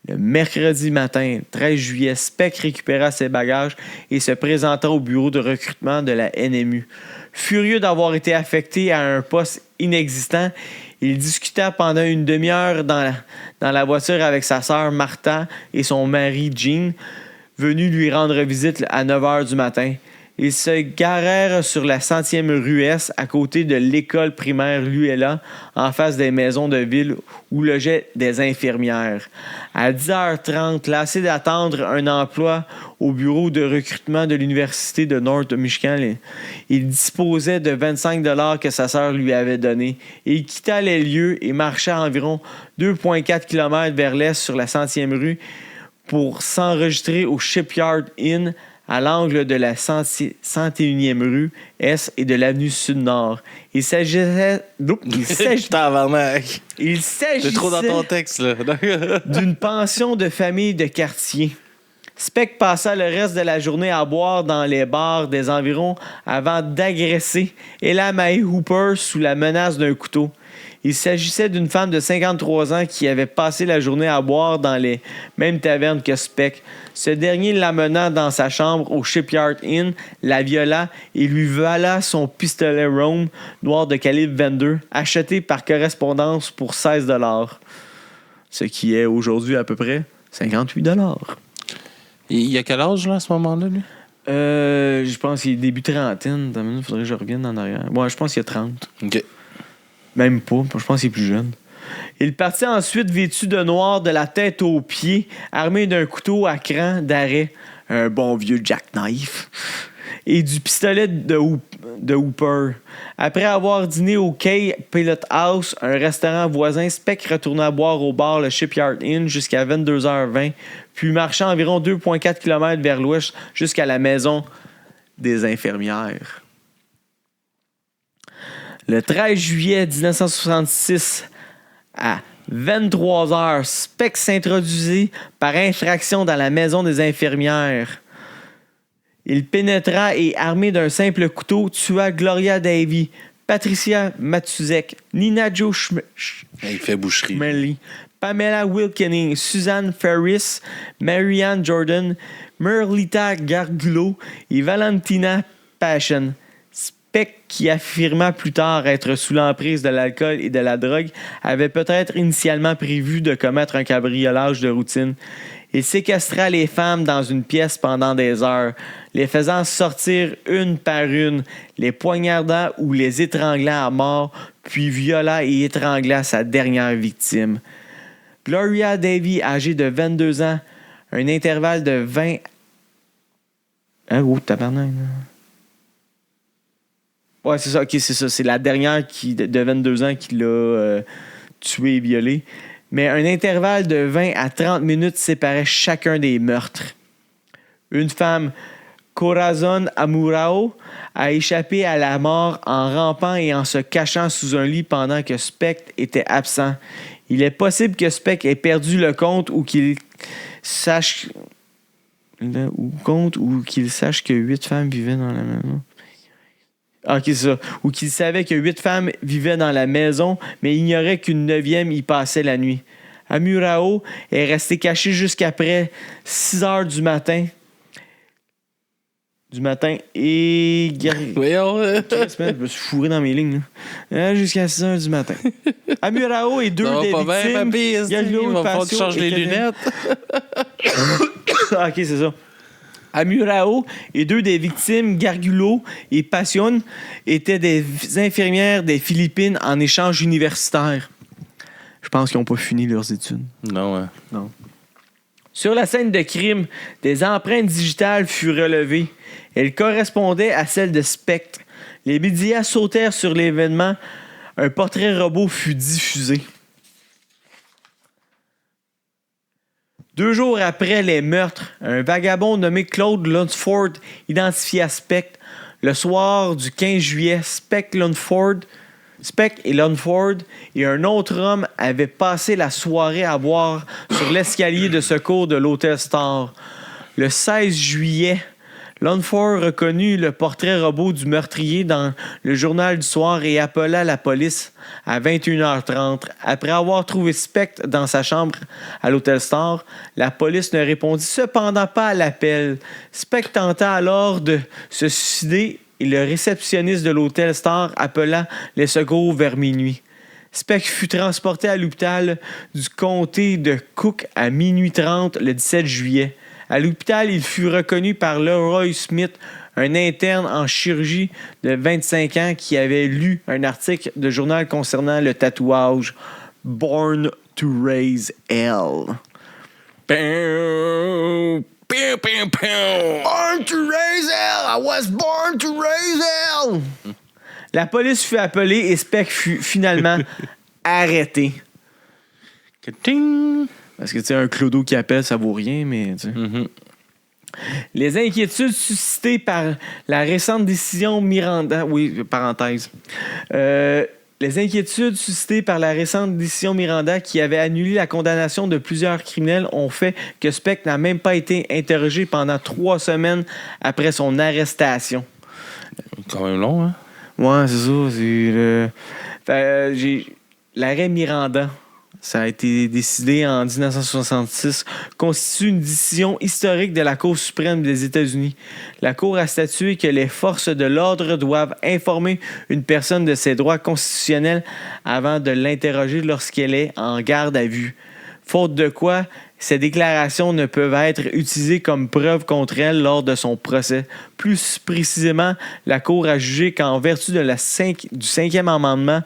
Le mercredi matin, 13 juillet, Speck récupéra ses bagages et se présenta au bureau de recrutement de la NMU. Furieux d'avoir été affecté à un poste inexistant, il discuta pendant une demi-heure dans la voiture avec sa sœur Martha et son mari Gene, venu lui rendre visite à 9h du matin. Ils se garèrent sur la 100e rue S, à côté de l'école primaire Luella, en face des maisons de ville où logeaient des infirmières. À 10h30, lassé d'attendre un emploi au bureau de recrutement de l'Université de North Michigan, il disposait de 25$ que sa sœur lui avait donné. Il quitta les lieux et marcha environ 2,4 km vers l'est sur la 100e rue pour s'enregistrer au Shipyard Inn à l'angle de la 101e rue Est et de l'avenue Sud-Nord. Il s'agissait... Il s'agissait... T'es trop dans ton texte, là. d'une pension de famille de quartier. Speck passa le reste de la journée à boire dans les bars des environs avant d'agresser Ella Mae Hooper sous la menace d'un couteau. Il s'agissait d'une femme de 53 ans qui avait passé la journée à boire dans les mêmes tavernes que Speck. Ce dernier l'amena dans sa chambre au Shipyard Inn, la viola et lui vola son pistolet Rome noir de calibre 22, acheté par correspondance pour 16$. Ce qui est aujourd'hui à peu près 58$. Il a quel âge, là, à ce moment-là, lui? Je pense qu'il est début trentaine. Il faudrait que je revienne en arrière. Ouais, je pense qu'il a 30. OK. Même pas. Je pense qu'il est plus jeune. Il partit ensuite vêtu de noir de la tête aux pieds, armé d'un couteau à cran d'arrêt, un bon vieux jackknife, et du pistolet de Hooper. Après avoir dîné au Kay Pilot House, un restaurant voisin, Speck retourna boire au bar le Shipyard Inn jusqu'à 22h20, puis marcha environ 2,4 km vers l'ouest jusqu'à la maison des infirmières. Le 13 juillet 1966, à 23h, Speck s'introduisit par infraction dans la maison des infirmières. Il pénétra et, armé d'un simple couteau, tua Gloria Davy, Patricia Matuzek, Nina Jo Il fait boucherie. Schmelly, Pamela Wilkening, Suzanne Ferris, Marianne Jordan, Merlita Gargulo et Valentina Passion. Speck, qui affirma plus tard être sous l'emprise de l'alcool et de la drogue, avait peut-être initialement prévu de commettre un cambriolage de routine. Il séquestra les femmes dans une pièce pendant des heures, les faisant sortir une par une, les poignardant ou les étranglant à mort, puis viola et étrangla sa dernière victime. Gloria Davy, âgée de 22 ans, un intervalle de 20... tabarnak. Ouais, c'est ça. OK, c'est ça. C'est la dernière de 22 ans qui l'a tué et violé. Mais un intervalle de 20 à 30 minutes séparait chacun des meurtres. Une femme, Corazon Amurao, a échappé à la mort en rampant et en se cachant sous un lit pendant que Speck était absent. Il est possible que Speck ait perdu le compte ou qu'il sache que 8 femmes vivaient dans la maison. OK, c'est ça. Ou qu'il savait que 8 femmes vivaient dans la maison, mais ignorait qu'une 9e y passait la nuit. Amurao est resté caché jusqu'après 6 heures du matin. Et... Voyons. Je me suis fourré dans mes lignes. Jusqu'à 6 heures du matin. Amurao et 2 des victimes... Il va falloir que tu changes les lunettes. OK, c'est ça. Amurao et 2 des victimes, Gargulo et Passion, étaient des infirmières des Philippines en échange universitaire. Je pense qu'ils n'ont pas fini leurs études. Non. Sur la scène de crime, des empreintes digitales furent relevées. Elles correspondaient à celles de Speck. Les médias sautèrent sur l'événement. Un portrait robot fut diffusé. 2 jours après les meurtres, un vagabond nommé Claude Lunsford identifia Speck. Le soir du 15 juillet, Speck et Lunsford et un autre homme avaient passé la soirée à boire sur l'escalier de secours de l'Hôtel Star. Le 16 juillet, Lunsford reconnut le portrait robot du meurtrier dans le journal du soir et appela la police à 21h30. Après avoir trouvé Speck dans sa chambre à l'Hôtel Star, la police ne répondit cependant pas à l'appel. Speck tenta alors de se suicider et le réceptionniste de l'Hôtel Star appela les secours vers minuit. Speck fut transporté à l'hôpital du comté de Cook à minuit 30 le 17 juillet. À l'hôpital, il fut reconnu par Leroy Smith, un interne en chirurgie de 25 ans qui avait lu un article de journal concernant le tatouage « Born to Raise Hell ». Born to raise hell! I was born to raise hell! La police fut appelée et Speck fut finalement arrêté. Parce que, tu sais, un clodo qui appelle, ça vaut rien, mais, tu sais. Les inquiétudes suscitées par la récente décision Miranda... Oui, parenthèse. Les inquiétudes suscitées par la récente décision Miranda qui avait annulé la condamnation de plusieurs criminels ont fait que Speck n'a même pas été interrogé pendant 3 semaines après son arrestation. Quand même long, hein? Ouais, c'est ça. L'arrêt Miranda, ça a été décidé en 1966, constitue une décision historique de la Cour suprême des États-Unis. La Cour a statué que les forces de l'ordre doivent informer une personne de ses droits constitutionnels avant de l'interroger lorsqu'elle est en garde à vue. Faute de quoi, ces déclarations ne peuvent être utilisées comme preuve contre elle lors de son procès. Plus précisément, la Cour a jugé qu'en vertu de du 5e amendement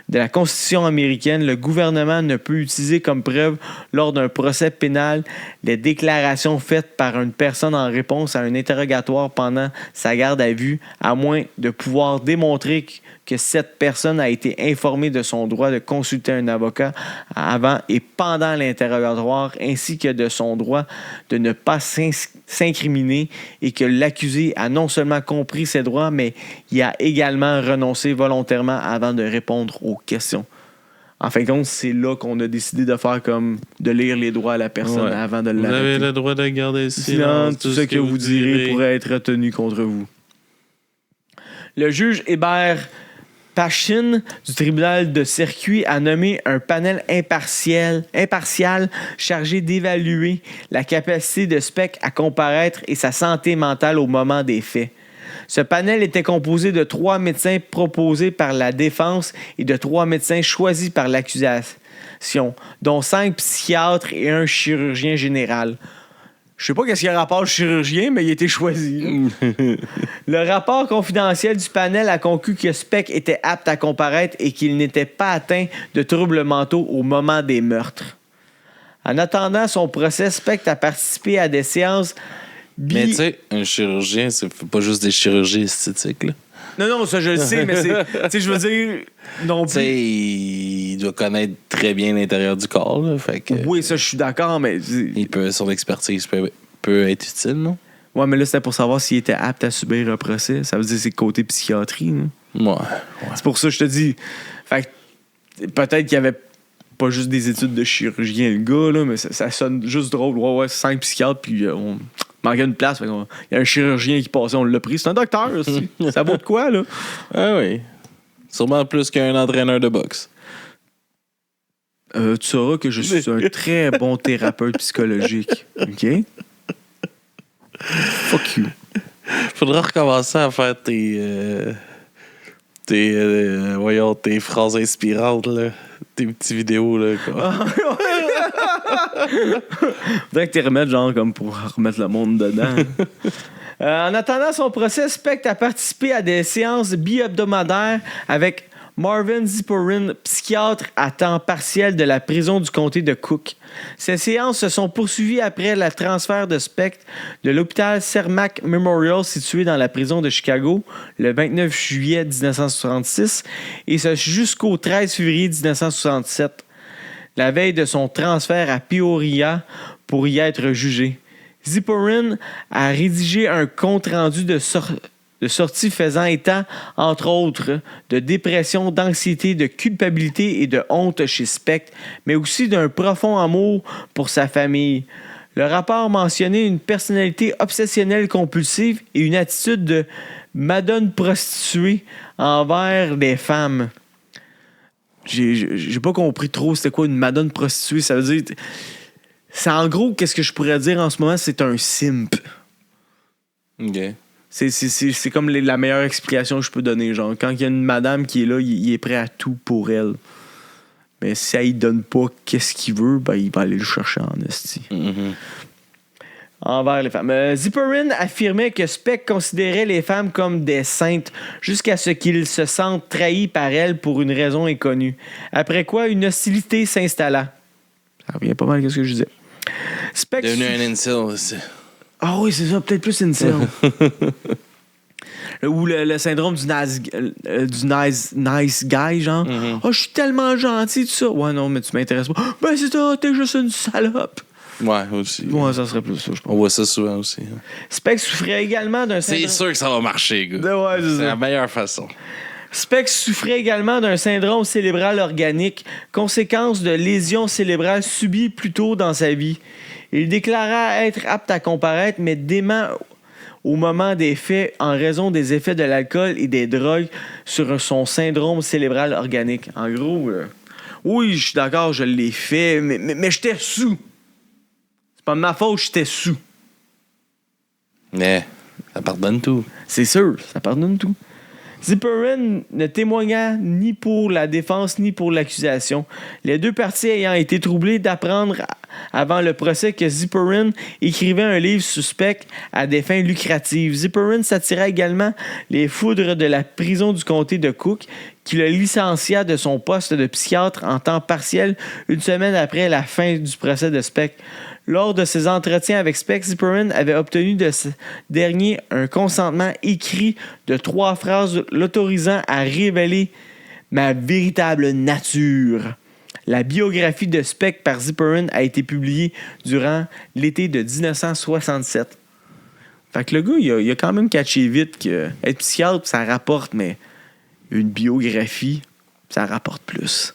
de la Constitution américaine, le gouvernement ne peut utiliser comme preuve lors d'un procès pénal les déclarations faites par une personne en réponse à un interrogatoire pendant sa garde à vue, à moins de pouvoir démontrer que cette personne a été informée de son droit de consulter un avocat avant et pendant l'interrogatoire, ainsi que de son droit de ne pas s'incriminer et que l'accusé a non seulement compris ses droits, mais il a également renoncé volontairement avant de répondre aux questions. En fin de compte, c'est là qu'on a décidé de faire comme de lire les droits à la personne avant de l'arrêter. Vous avez le droit de garder silence. Tout ce que vous direz pourrait être retenu contre vous. Le juge Hébert Pachin du tribunal de circuit a nommé un panel impartial chargé d'évaluer la capacité de Speck à comparaître et sa santé mentale au moment des faits. Ce panel était composé de 3 médecins proposés par la défense et de 3 médecins choisis par l'accusation, dont 5 psychiatres et un chirurgien général. Je sais pas qu'est-ce qu'il y a rapport au chirurgien, mais il a été choisi. Le rapport confidentiel du panel a conclu que Speck était apte à comparaître et qu'il n'était pas atteint de troubles mentaux au moment des meurtres. En attendant son procès, Speck a participé à des séances... Mais tu sais, un chirurgien, c'est pas juste des chirurgies esthétiques, là. Non, ça je le sais, mais c'est... Tu sais, je veux dire... Non plus. Il doit connaître très bien l'intérieur du corps, là, fait que... Oui, ça, je suis d'accord, mais... Son expertise peut être utile, non? Ouais, mais là, c'était pour savoir s'il était apte à subir un procès. Ça veut dire que c'est côté psychiatrie, hein? Ouais. C'est pour ça que je te dis... Fait que peut-être qu'il y avait pas juste des études de chirurgien, le gars, là, mais ça sonne juste drôle. Ouais, 5 psychiatres, puis on... manquait une place. Il y a un chirurgien qui passait, on l'a pris. C'est un docteur aussi. Ça vaut de quoi, là? Ah oui. Sûrement plus qu'un entraîneur de boxe. Tu sauras que je suis un très bon thérapeute psychologique. OK? Fuck you. Faudra recommencer à faire tes phrases inspirantes, là. Tes petites vidéos, là. Faudrait que tu remettes, genre, comme pour remettre le monde dedans. En attendant son procès, Speck a participé à des séances bi-hebdomadaires avec Marvin Zipporin, psychiatre à temps partiel de la prison du comté de Cook. Ces séances se sont poursuivies après le transfert de Speck de l'hôpital Cermak Memorial situé dans la prison de Chicago le 29 juillet 1966 et ce jusqu'au 13 février 1967, la veille de son transfert à Peoria pour y être jugé. Zipporin a rédigé un compte-rendu de sortie faisant état, entre autres, de dépression, d'anxiété, de culpabilité et de honte chez Speck, mais aussi d'un profond amour pour sa famille. Le rapport mentionnait une personnalité obsessionnelle compulsive et une attitude de madone prostituée envers les femmes. J'ai pas compris trop c'était quoi une madone prostituée. Ça veut dire... C'est en gros, qu'est-ce que je pourrais dire en ce moment, c'est un simp. OK. C'est comme la meilleure explication que je peux donner. Genre, quand il y a une madame qui est là, il est prêt à tout pour elle. Mais si elle ne donne pas qu'est-ce qu'il veut, ben, il va aller le chercher en esti. Mm-hmm. Envers les femmes. Zipporin affirmait que Speck considérait les femmes comme des saintes jusqu'à ce qu'il se sente trahi par elles pour une raison inconnue. Après quoi, une hostilité s'installa. Ça revient pas mal à ce que je disais. Speck devenu un incel aussi. Ah oui, c'est ça, peut-être plus incel. Ou le syndrome du nice guy, genre. Mm-hmm. Oh, je suis tellement gentil, tout ça. Ouais, non, mais tu m'intéresses pas. Ben, c'est ça, t'es juste une salope. Ouais, aussi. Ouais, ça serait plus ça, je pense. On voit ça souvent aussi. Speck souffrait également d'un syndrome... C'est sûr que ça va marcher, gars. Ouais, c'est la meilleure façon. Speck souffrait également d'un syndrome cérébral organique, conséquence de lésions cérébrales subies plus tôt dans sa vie. Il déclara être apte à comparaître, mais dément au moment des faits en raison des effets de l'alcool et des drogues sur son syndrome cérébral organique. En gros, oui, je suis d'accord, je l'ai fait, mais j'étais sous. C'est pas de ma faute, j'étais sous. Mais ça pardonne tout. C'est sûr, ça pardonne tout. Zipperin ne témoigna ni pour la défense ni pour l'accusation, les deux parties ayant été troublées d'apprendre avant le procès que Zipperin écrivait un livre suspect à des fins lucratives. Zipperin s'attira également les foudres de la prison du comté de Cook, qui le licencia de son poste de psychiatre en temps partiel une semaine après la fin du procès de Speck. Lors de ses entretiens avec Speck, Zipperin avait obtenu de ce dernier un consentement écrit de 3 phrases l'autorisant à révéler ma véritable nature. La biographie de Speck par Zipperin a été publiée durant l'été de 1967. Fait que le gars, il a quand même catché vite que être psychiatre, ça rapporte, mais une biographie, ça rapporte plus.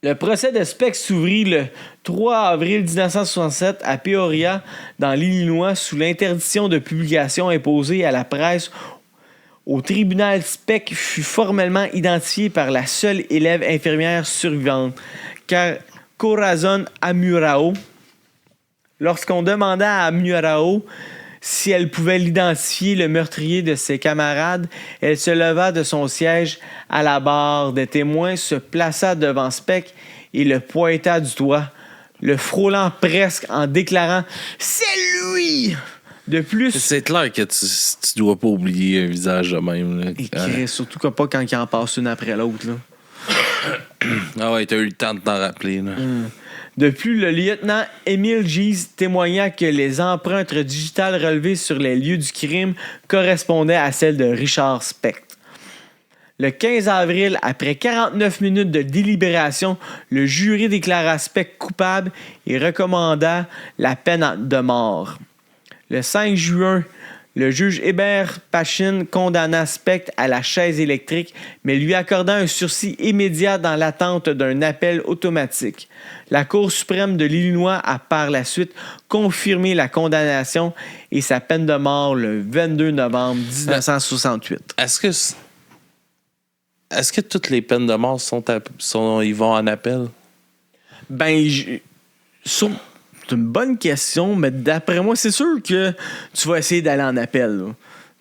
Le procès de Speck s'ouvrit le 3 avril 1967 à Peoria, dans l'Illinois, sous l'interdiction de publication imposée à la presse. Au tribunal, Speck fut formellement identifié par la seule élève infirmière survivante, Corazon Amurao. Lorsqu'on demanda à Amurao si elle pouvait l'identifier, le meurtrier de ses camarades, elle se leva de son siège à la barre des témoins, se plaça devant Speck et le pointa du doigt, le frôlant presque en déclarant « C'est lui !» De plus... C'est clair que tu dois pas oublier un visage de même. Là. Et surtout pas quand il en passe une après l'autre. Là. Ah ouais, t'as eu le temps de t'en rappeler. Là. De plus, le lieutenant Emile Gies témoigna que les empreintes digitales relevées sur les lieux du crime correspondaient à celles de Richard Speck. Le 15 avril, après 49 minutes de délibération, le jury déclara Speck coupable et recommanda la peine de mort. Le 5 juin, le juge Hébert Pachin condamna Speck à la chaise électrique, mais lui accorda un sursis immédiat dans l'attente d'un appel automatique. La Cour suprême de l'Illinois a par la suite confirmé la condamnation et sa peine de mort le 22 novembre 1968. Est-ce que toutes les peines de mort ils vont en appel? C'est une bonne question, mais d'après moi, c'est sûr que tu vas essayer d'aller en appel.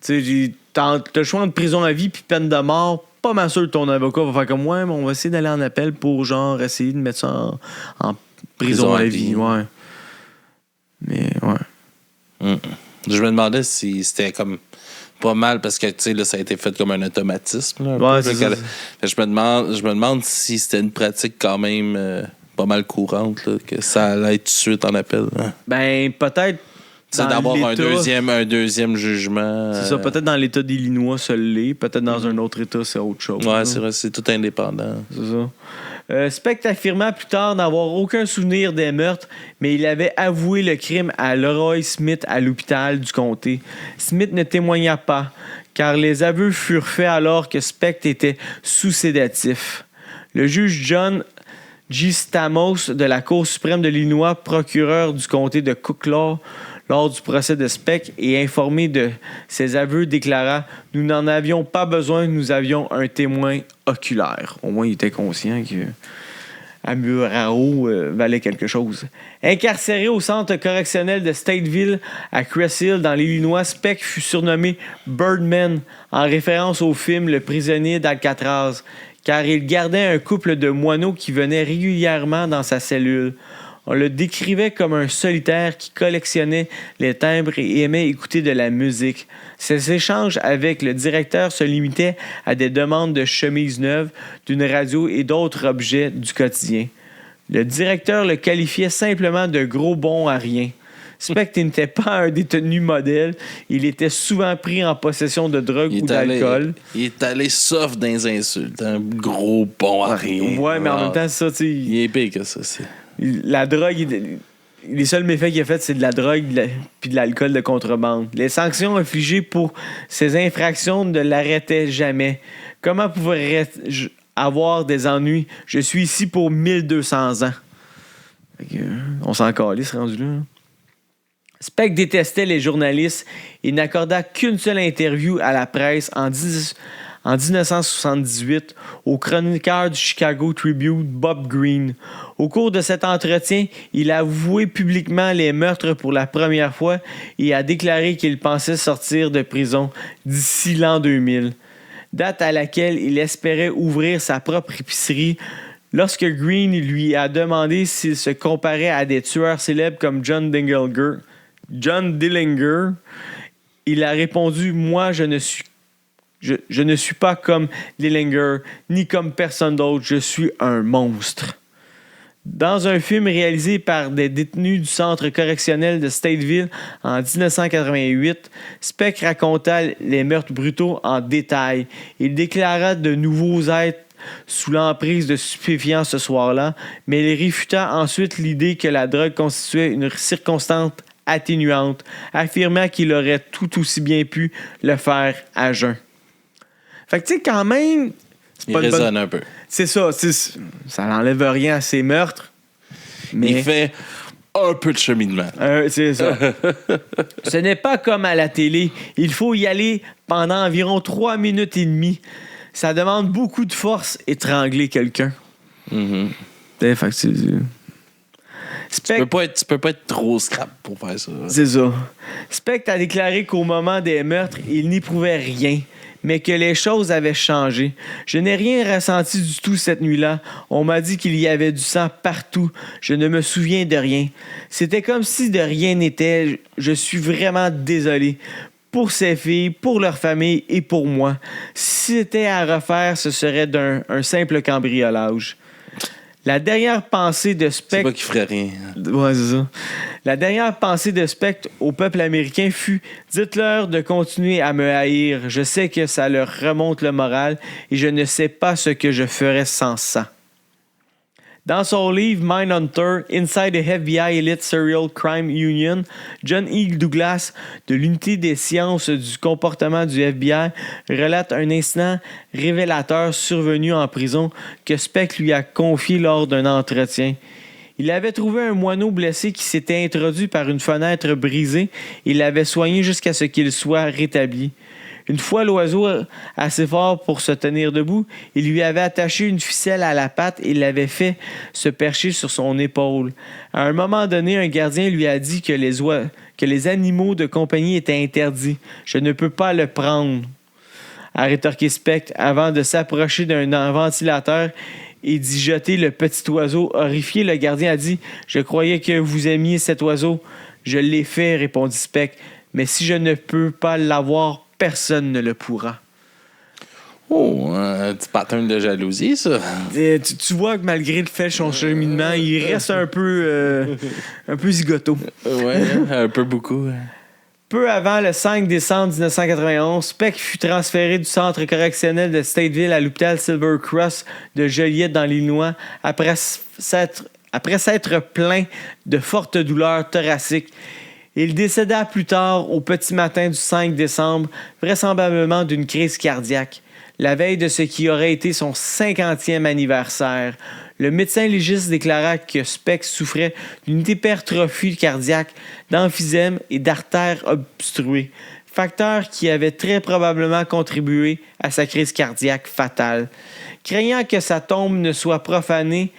Tu as le choix entre prison à vie puis peine de mort. Pas mal sûr que ton avocat va faire comme moi, mais on va essayer d'aller en appel pour genre essayer de mettre ça en prison à vie. Ouais. Mais ouais. Je me demandais si c'était comme pas mal parce que tu sais là ça a été fait comme un automatisme. Là, ouais, c'est ça. Je me demande si c'était une pratique quand même pas mal courante là, que ça allait être tout de suite en appel. Hein. Peut-être. C'est d'avoir un deuxième jugement. C'est ça, peut-être dans l'État d'Illinois, ça l'est. Peut-être dans un autre État, c'est autre chose. Ouais, c'est vrai, c'est tout indépendant. C'est ça. Speck affirma plus tard n'avoir aucun souvenir des meurtres, mais il avait avoué le crime à Leroy Smith à l'hôpital du comté. Smith ne témoigna pas, car les aveux furent faits alors que Speck était sous sédatif. Le juge John G. Stamos de la Cour suprême de l'Illinois, procureur du comté de Cook Law, lors du procès de Speck et informé de ses aveux, déclara « Nous n'en avions pas besoin, nous avions un témoin oculaire. » Au moins, il était conscient que Amurao valait quelque chose. Incarcéré au centre correctionnel de Stateville à Cress Hill, dans l'Illinois, Speck fut surnommé Birdman en référence au film Le prisonnier d'Alcatraz, car il gardait un couple de moineaux qui venaient régulièrement dans sa cellule. On le décrivait comme un solitaire qui collectionnait les timbres et aimait écouter de la musique. Ses échanges avec le directeur se limitaient à des demandes de chemises neuves, d'une radio et d'autres objets du quotidien. Le directeur le qualifiait simplement de gros bon à rien. Speck n'était pas un détenu modèle. Il était souvent pris en possession de drogue ou d'alcool. Il est allé soft dans les insultes. Un gros bon à rien. Ouais, mais en même temps, ça, tu sais. Il est pire que ça, c'est. La drogue, les seuls méfaits qu'il a fait, c'est de la drogue puis de l'alcool de contrebande. Les sanctions infligées pour ces infractions ne l'arrêtaient jamais. Comment pourrais-je avoir des ennuis? Je suis ici pour 1200 ans. On s'en calisse, rendu là. Speck détestait les journalistes et n'accorda qu'une seule interview à la presse en 1978 au chroniqueur du Chicago Tribune, Bob Greene. Au cours de cet entretien, il a avoué publiquement les meurtres pour la première fois et a déclaré qu'il pensait sortir de prison d'ici l'an 2000, date à laquelle il espérait ouvrir sa propre épicerie. Lorsque Greene lui a demandé s'il se comparait à des tueurs célèbres comme John Dillinger, il a répondu « Moi, je ne suis pas comme Dillinger, ni comme personne d'autre. Je suis un monstre. » Dans un film réalisé par des détenus du centre correctionnel de Stateville en 1988, Speck raconta les meurtres brutaux en détail. Il déclara de nouveaux être sous l'emprise de stupéfiants ce soir-là, mais il réfuta ensuite l'idée que la drogue constituait une circonstance atténuante, affirmant qu'il aurait tout aussi bien pu le faire à jeun. Fait que tu sais, quand même... Il raisonne un peu. C'est ça. Ça n'enlève rien à ses meurtres. Mais il fait un peu de cheminement. C'est ça. Ce n'est pas comme à la télé. Il faut y aller pendant environ 3 minutes et demie. Ça demande beaucoup de force étrangler quelqu'un. Mm-hmm. Fait que c'est... Tu peux pas être trop scrap pour faire ça. C'est ça. Speck a déclaré qu'au moment des meurtres, il n'éprouvait rien, mais que les choses avaient changé. Je n'ai rien ressenti du tout cette nuit-là. On m'a dit qu'il y avait du sang partout. Je ne me souviens de rien. C'était comme si de rien n'était. Je suis vraiment désolé. Pour ces filles, pour leur famille et pour moi. Si c'était à refaire, ce serait un simple cambriolage. La dernière pensée de Speck... C'est pas qu'il ferait rien. Ouais, c'est ça. La dernière pensée de Speck au peuple américain fut « Dites-leur de continuer à me haïr. Je sais que ça leur remonte le moral et je ne sais pas ce que je ferais sans ça. » Dans son livre Mindhunter, Inside the FBI Elite Serial Crime Union, John E. Douglas, de l'unité des sciences du comportement du FBI, relate un incident révélateur survenu en prison que Speck lui a confié lors d'un entretien. Il avait trouvé un moineau blessé qui s'était introduit par une fenêtre brisée et l'avait soigné jusqu'à ce qu'il soit rétabli. Une fois l'oiseau assez fort pour se tenir debout, il lui avait attaché une ficelle à la patte et l'avait fait se percher sur son épaule. À un moment donné, un gardien lui a dit que les animaux de compagnie étaient interdits. « Je ne peux pas le prendre », a rétorqué Speck avant de s'approcher d'un ventilateur et d'y jeter le petit oiseau. Horrifié, le gardien a dit « Je croyais que vous aimiez cet oiseau. »« Je l'ai fait », répondit Speck. « Mais si je ne peux pas l'avoir, personne ne le pourra. » Oh, un petit pattern de jalousie, ça. Tu vois que malgré le fait de son cheminement, il reste un peu zigoto. Ouais, un peu beaucoup. Peu avant le 5 décembre 1991, Speck fut transféré du centre correctionnel de Stateville à l'hôpital Silver Cross de Joliette dans l'Illinois après s'être plaint de fortes douleurs thoraciques. Il décéda plus tard, au petit matin du 5 décembre, vraisemblablement d'une crise cardiaque, la veille de ce qui aurait été son 50e anniversaire. Le médecin légiste déclara que Speck souffrait d'une hypertrophie cardiaque, d'emphysème et d'artères obstruées, facteur qui avait très probablement contribué à sa crise cardiaque fatale. Craignant que sa tombe ne soit profanée,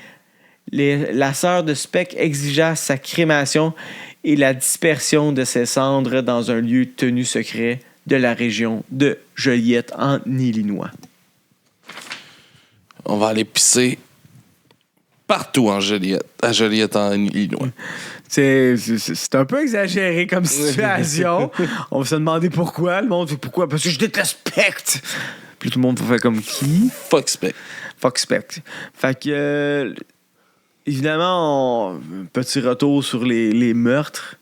la sœur de Speck exigea sa crémation et la dispersion de ses cendres dans un lieu tenu secret de la région de Joliette, en Illinois. On va aller pisser partout à Joliette, en Illinois. C'est un peu exagéré comme situation. On va se demander pourquoi. Le monde fait pourquoi? Parce que je déteste Speck. Puis tout le monde va faire comme qui? Fuck Speck. Fuck Speck. Fait que... évidemment, petit retour sur les meurtres.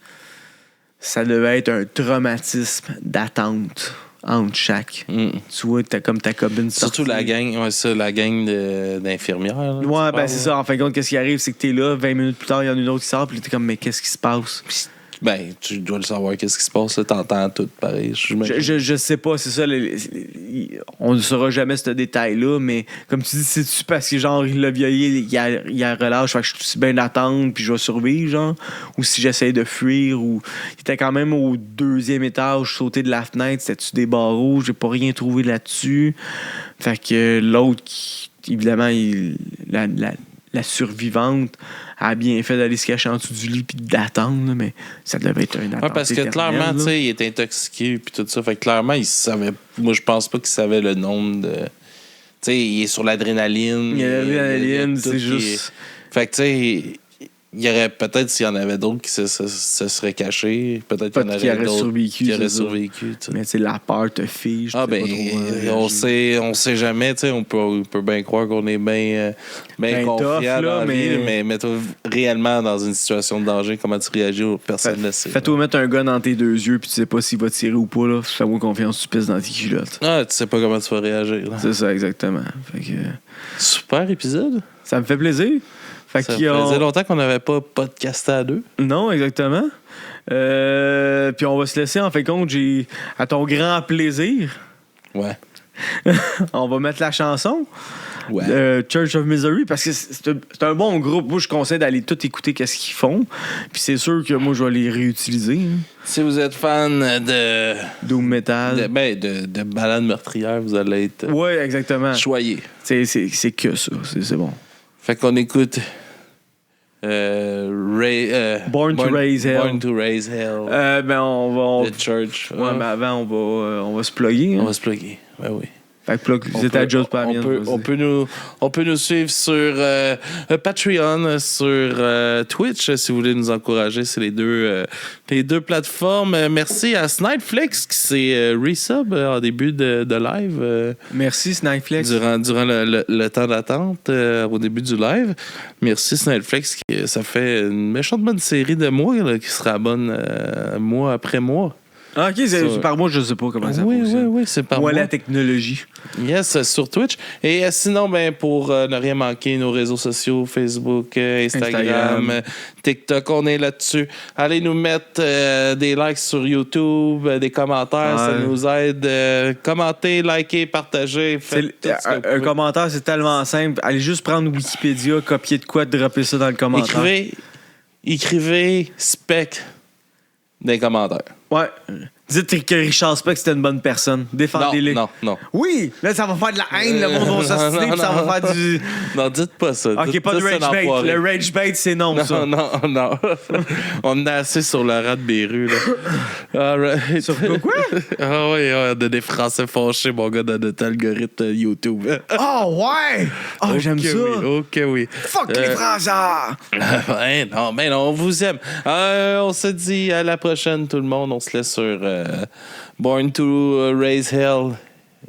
Ça devait être un traumatisme d'attente entre chaque. Tu vois, t'as comme ta cabine surtout la gang, d'infirmières. Là, ouais, ben c'est ça. En fin de compte, qu'est-ce qui arrive, c'est que t'es là, 20 minutes plus tard, il y en a une autre qui sort, puis t'es comme, mais qu'est-ce qui se passe? Ben, tu dois le savoir, qu'est-ce qui se passe, là, t'entends tout pareil. Je sais pas, c'est ça. On ne saura jamais ce détail-là, mais comme tu dis, c'est-tu parce que genre, il l'a violé, il a relâche, fait que je suis aussi bien d'attendre, puis je vais survivre, genre, ou si j'essaie de fuir, ou il était quand même au 2e étage, sauté de la fenêtre, c'était-tu des barreaux, j'ai pas rien trouvé là-dessus. Fait que l'autre, évidemment, la survivante a bien fait d'aller se cacher en dessous du lit puis d'attendre, mais ça devait être un attente. Ouais, parce que clairement, tu sais, il était intoxiqué puis tout ça. Fait que clairement, il savait. Moi, je pense pas qu'il savait le nombre de. Tu sais, il est sur l'adrénaline. Il y a l'adrénaline, c'est juste. Fait que tu sais, il y aurait peut-être, s'il y en avait d'autres qui se seraient cachés, peut-être qu'il y en aurait d'autres qui auraient survécu. Mais tu sais, la peur te fige. On sait jamais, tu sais, on peut bien croire qu'on est bien confiant dans la vie, mais mets-toi réellement dans une situation de danger, comment tu réagis, personne ne sait. Fais-toi mettre un gun dans tes 2 yeux, puis tu sais pas s'il va tirer ou pas, là. Fais-moi confiance, tu pisses dans tes culottes. Ah, tu sais pas comment tu vas réagir. Là. C'est ça, exactement. Fait que... Super épisode. Ça me fait plaisir. Ça faisait longtemps qu'on n'avait pas podcasté à 2. Non, exactement. Puis on va se laisser, en fait, compte, à ton grand plaisir. Ouais. On va mettre la chanson. Ouais. Church of Misery, parce que c'est un bon groupe. Moi, je conseille d'aller tout écouter qu'est-ce qu'ils font. Puis c'est sûr que moi, je vais les réutiliser. Hein. Si vous êtes fan de doom metal, de balade meurtrière, vous allez être exactement. Choyé. C'est que ça. C'est bon. Fait qu'on écoute Born to Raise Hell. Born to Raise Hell. Ben on va. The Church. Ouais, mais avant, on va se plugger. Hein. On va se plugger. Ben oui. Fait que on peut nous suivre sur Patreon, sur Twitch, si vous voulez nous encourager. C'est les deux plateformes. Merci à Snideflex qui s'est resub en début de live. Merci Snideflex. Durant le temps d'attente au début du live. Merci Snideflex. Ça fait une méchante bonne série de mois là, qui se rabonne mois après mois. Ah, ok, c'est par moi, je sais pas comment ça fonctionne. Oui, c'est par moi. La technologie. Yes, sur Twitch. Et sinon, pour ne rien manquer, nos réseaux sociaux, Facebook, Instagram, TikTok, on est là-dessus. Allez nous mettre des likes sur YouTube, des commentaires, ça nous aide. Commentez, likez, partagez. Un commentaire, c'est tellement simple. Allez juste prendre Wikipédia, copier de quoi, dropper ça dans le commentaire. Écrivez spec dans les commentaires. Ouais. Dites que Richard Speck, c'était une bonne personne. Défendez-les. Non. Oui! Là, ça va faire de la haine, le monde va s'assiner, puis ça va faire du... Non, dites pas ça. OK, pas de rage bait. Le rage bait, c'est non, ça. Non. On est assez sur le rat de Béru, là. Right. Sur quoi? Ah oui, on a des Français fâchés, mon gars, dans notre algorithme YouTube. Oh, ouais! Oh, j'aime ça. OK, oui. Fuck les Français! Non, on vous aime. On se dit à la prochaine, tout le monde. On se laisse sur Born to Raise Hell.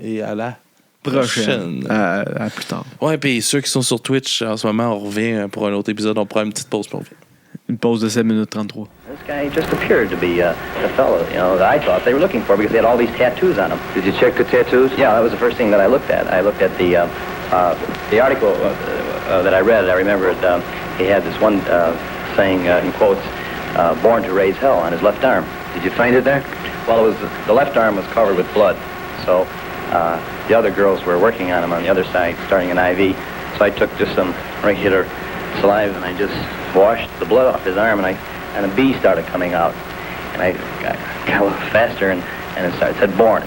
Et à la prochaine. À plus tard. Ouais, puis ceux qui sont sur Twitch, en ce moment, on revient pour un autre épisode. On prend une petite pause pour on revient. Une pause de 7 minutes 33. This guy just appeared to be the fellow, that I thought they were looking for because he had all these tattoos on him. Did you check the tattoos? Yeah, that was the first thing that I looked at. I looked at the article that I read. I remember it. He had this one saying, in quotes, "Born to raise hell" on his left arm. Did you find it there? Well, it was the left arm was covered with blood, so the other girls were working on him on the other side, starting an IV. So I took just some regular saliva and I just washed the blood off his arm, and a bee started coming out, and I got a little faster, and it said "born,"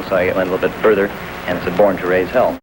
so I went a little bit further, and it said "Born to raise hell."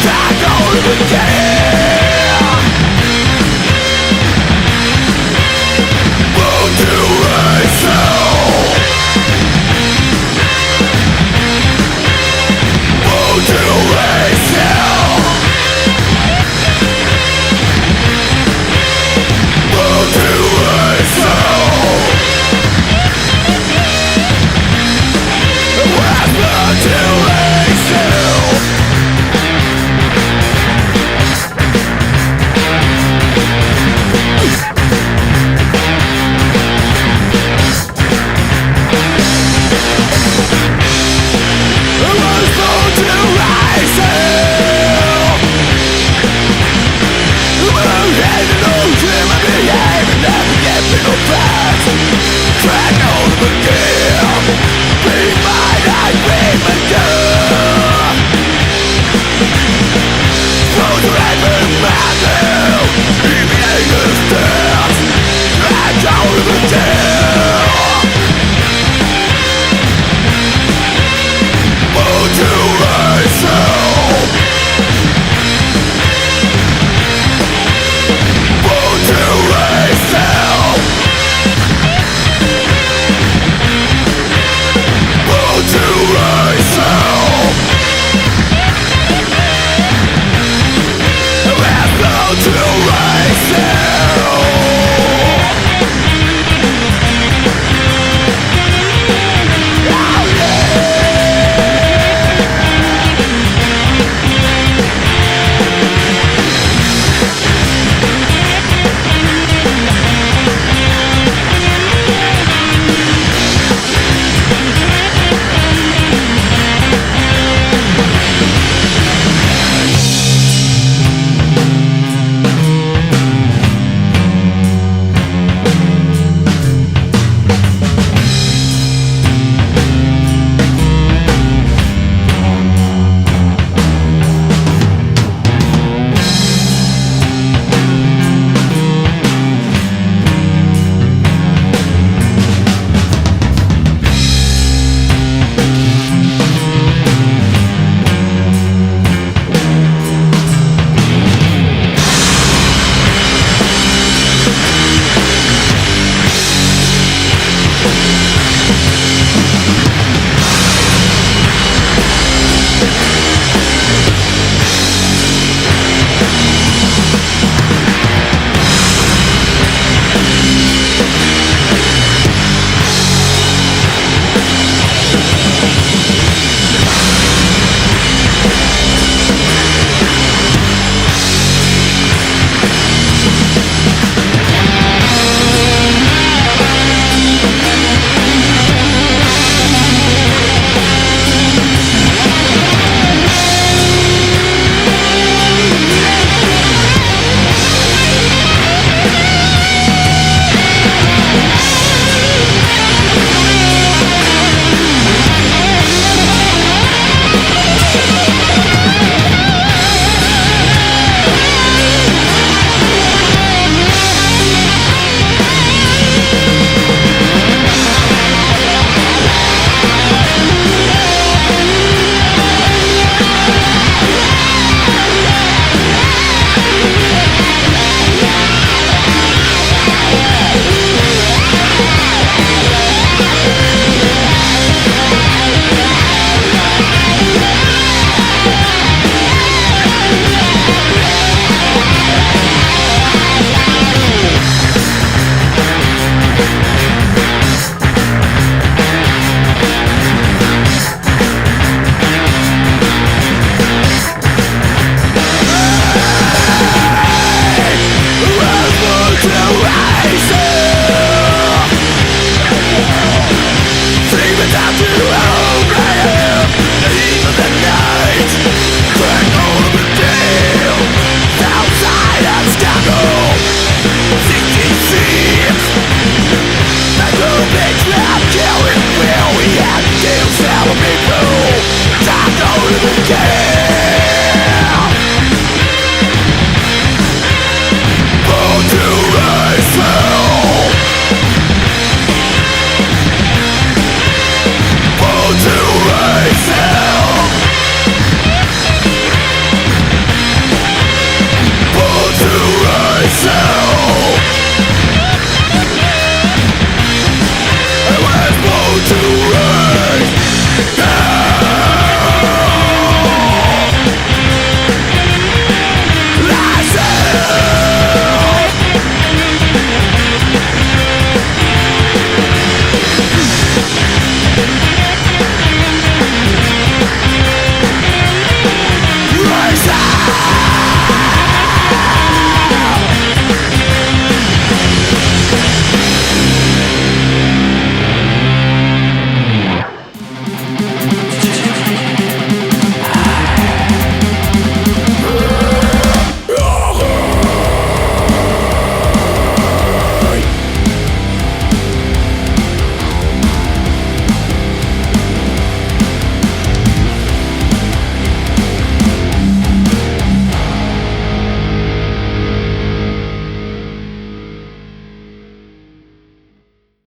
Back on again.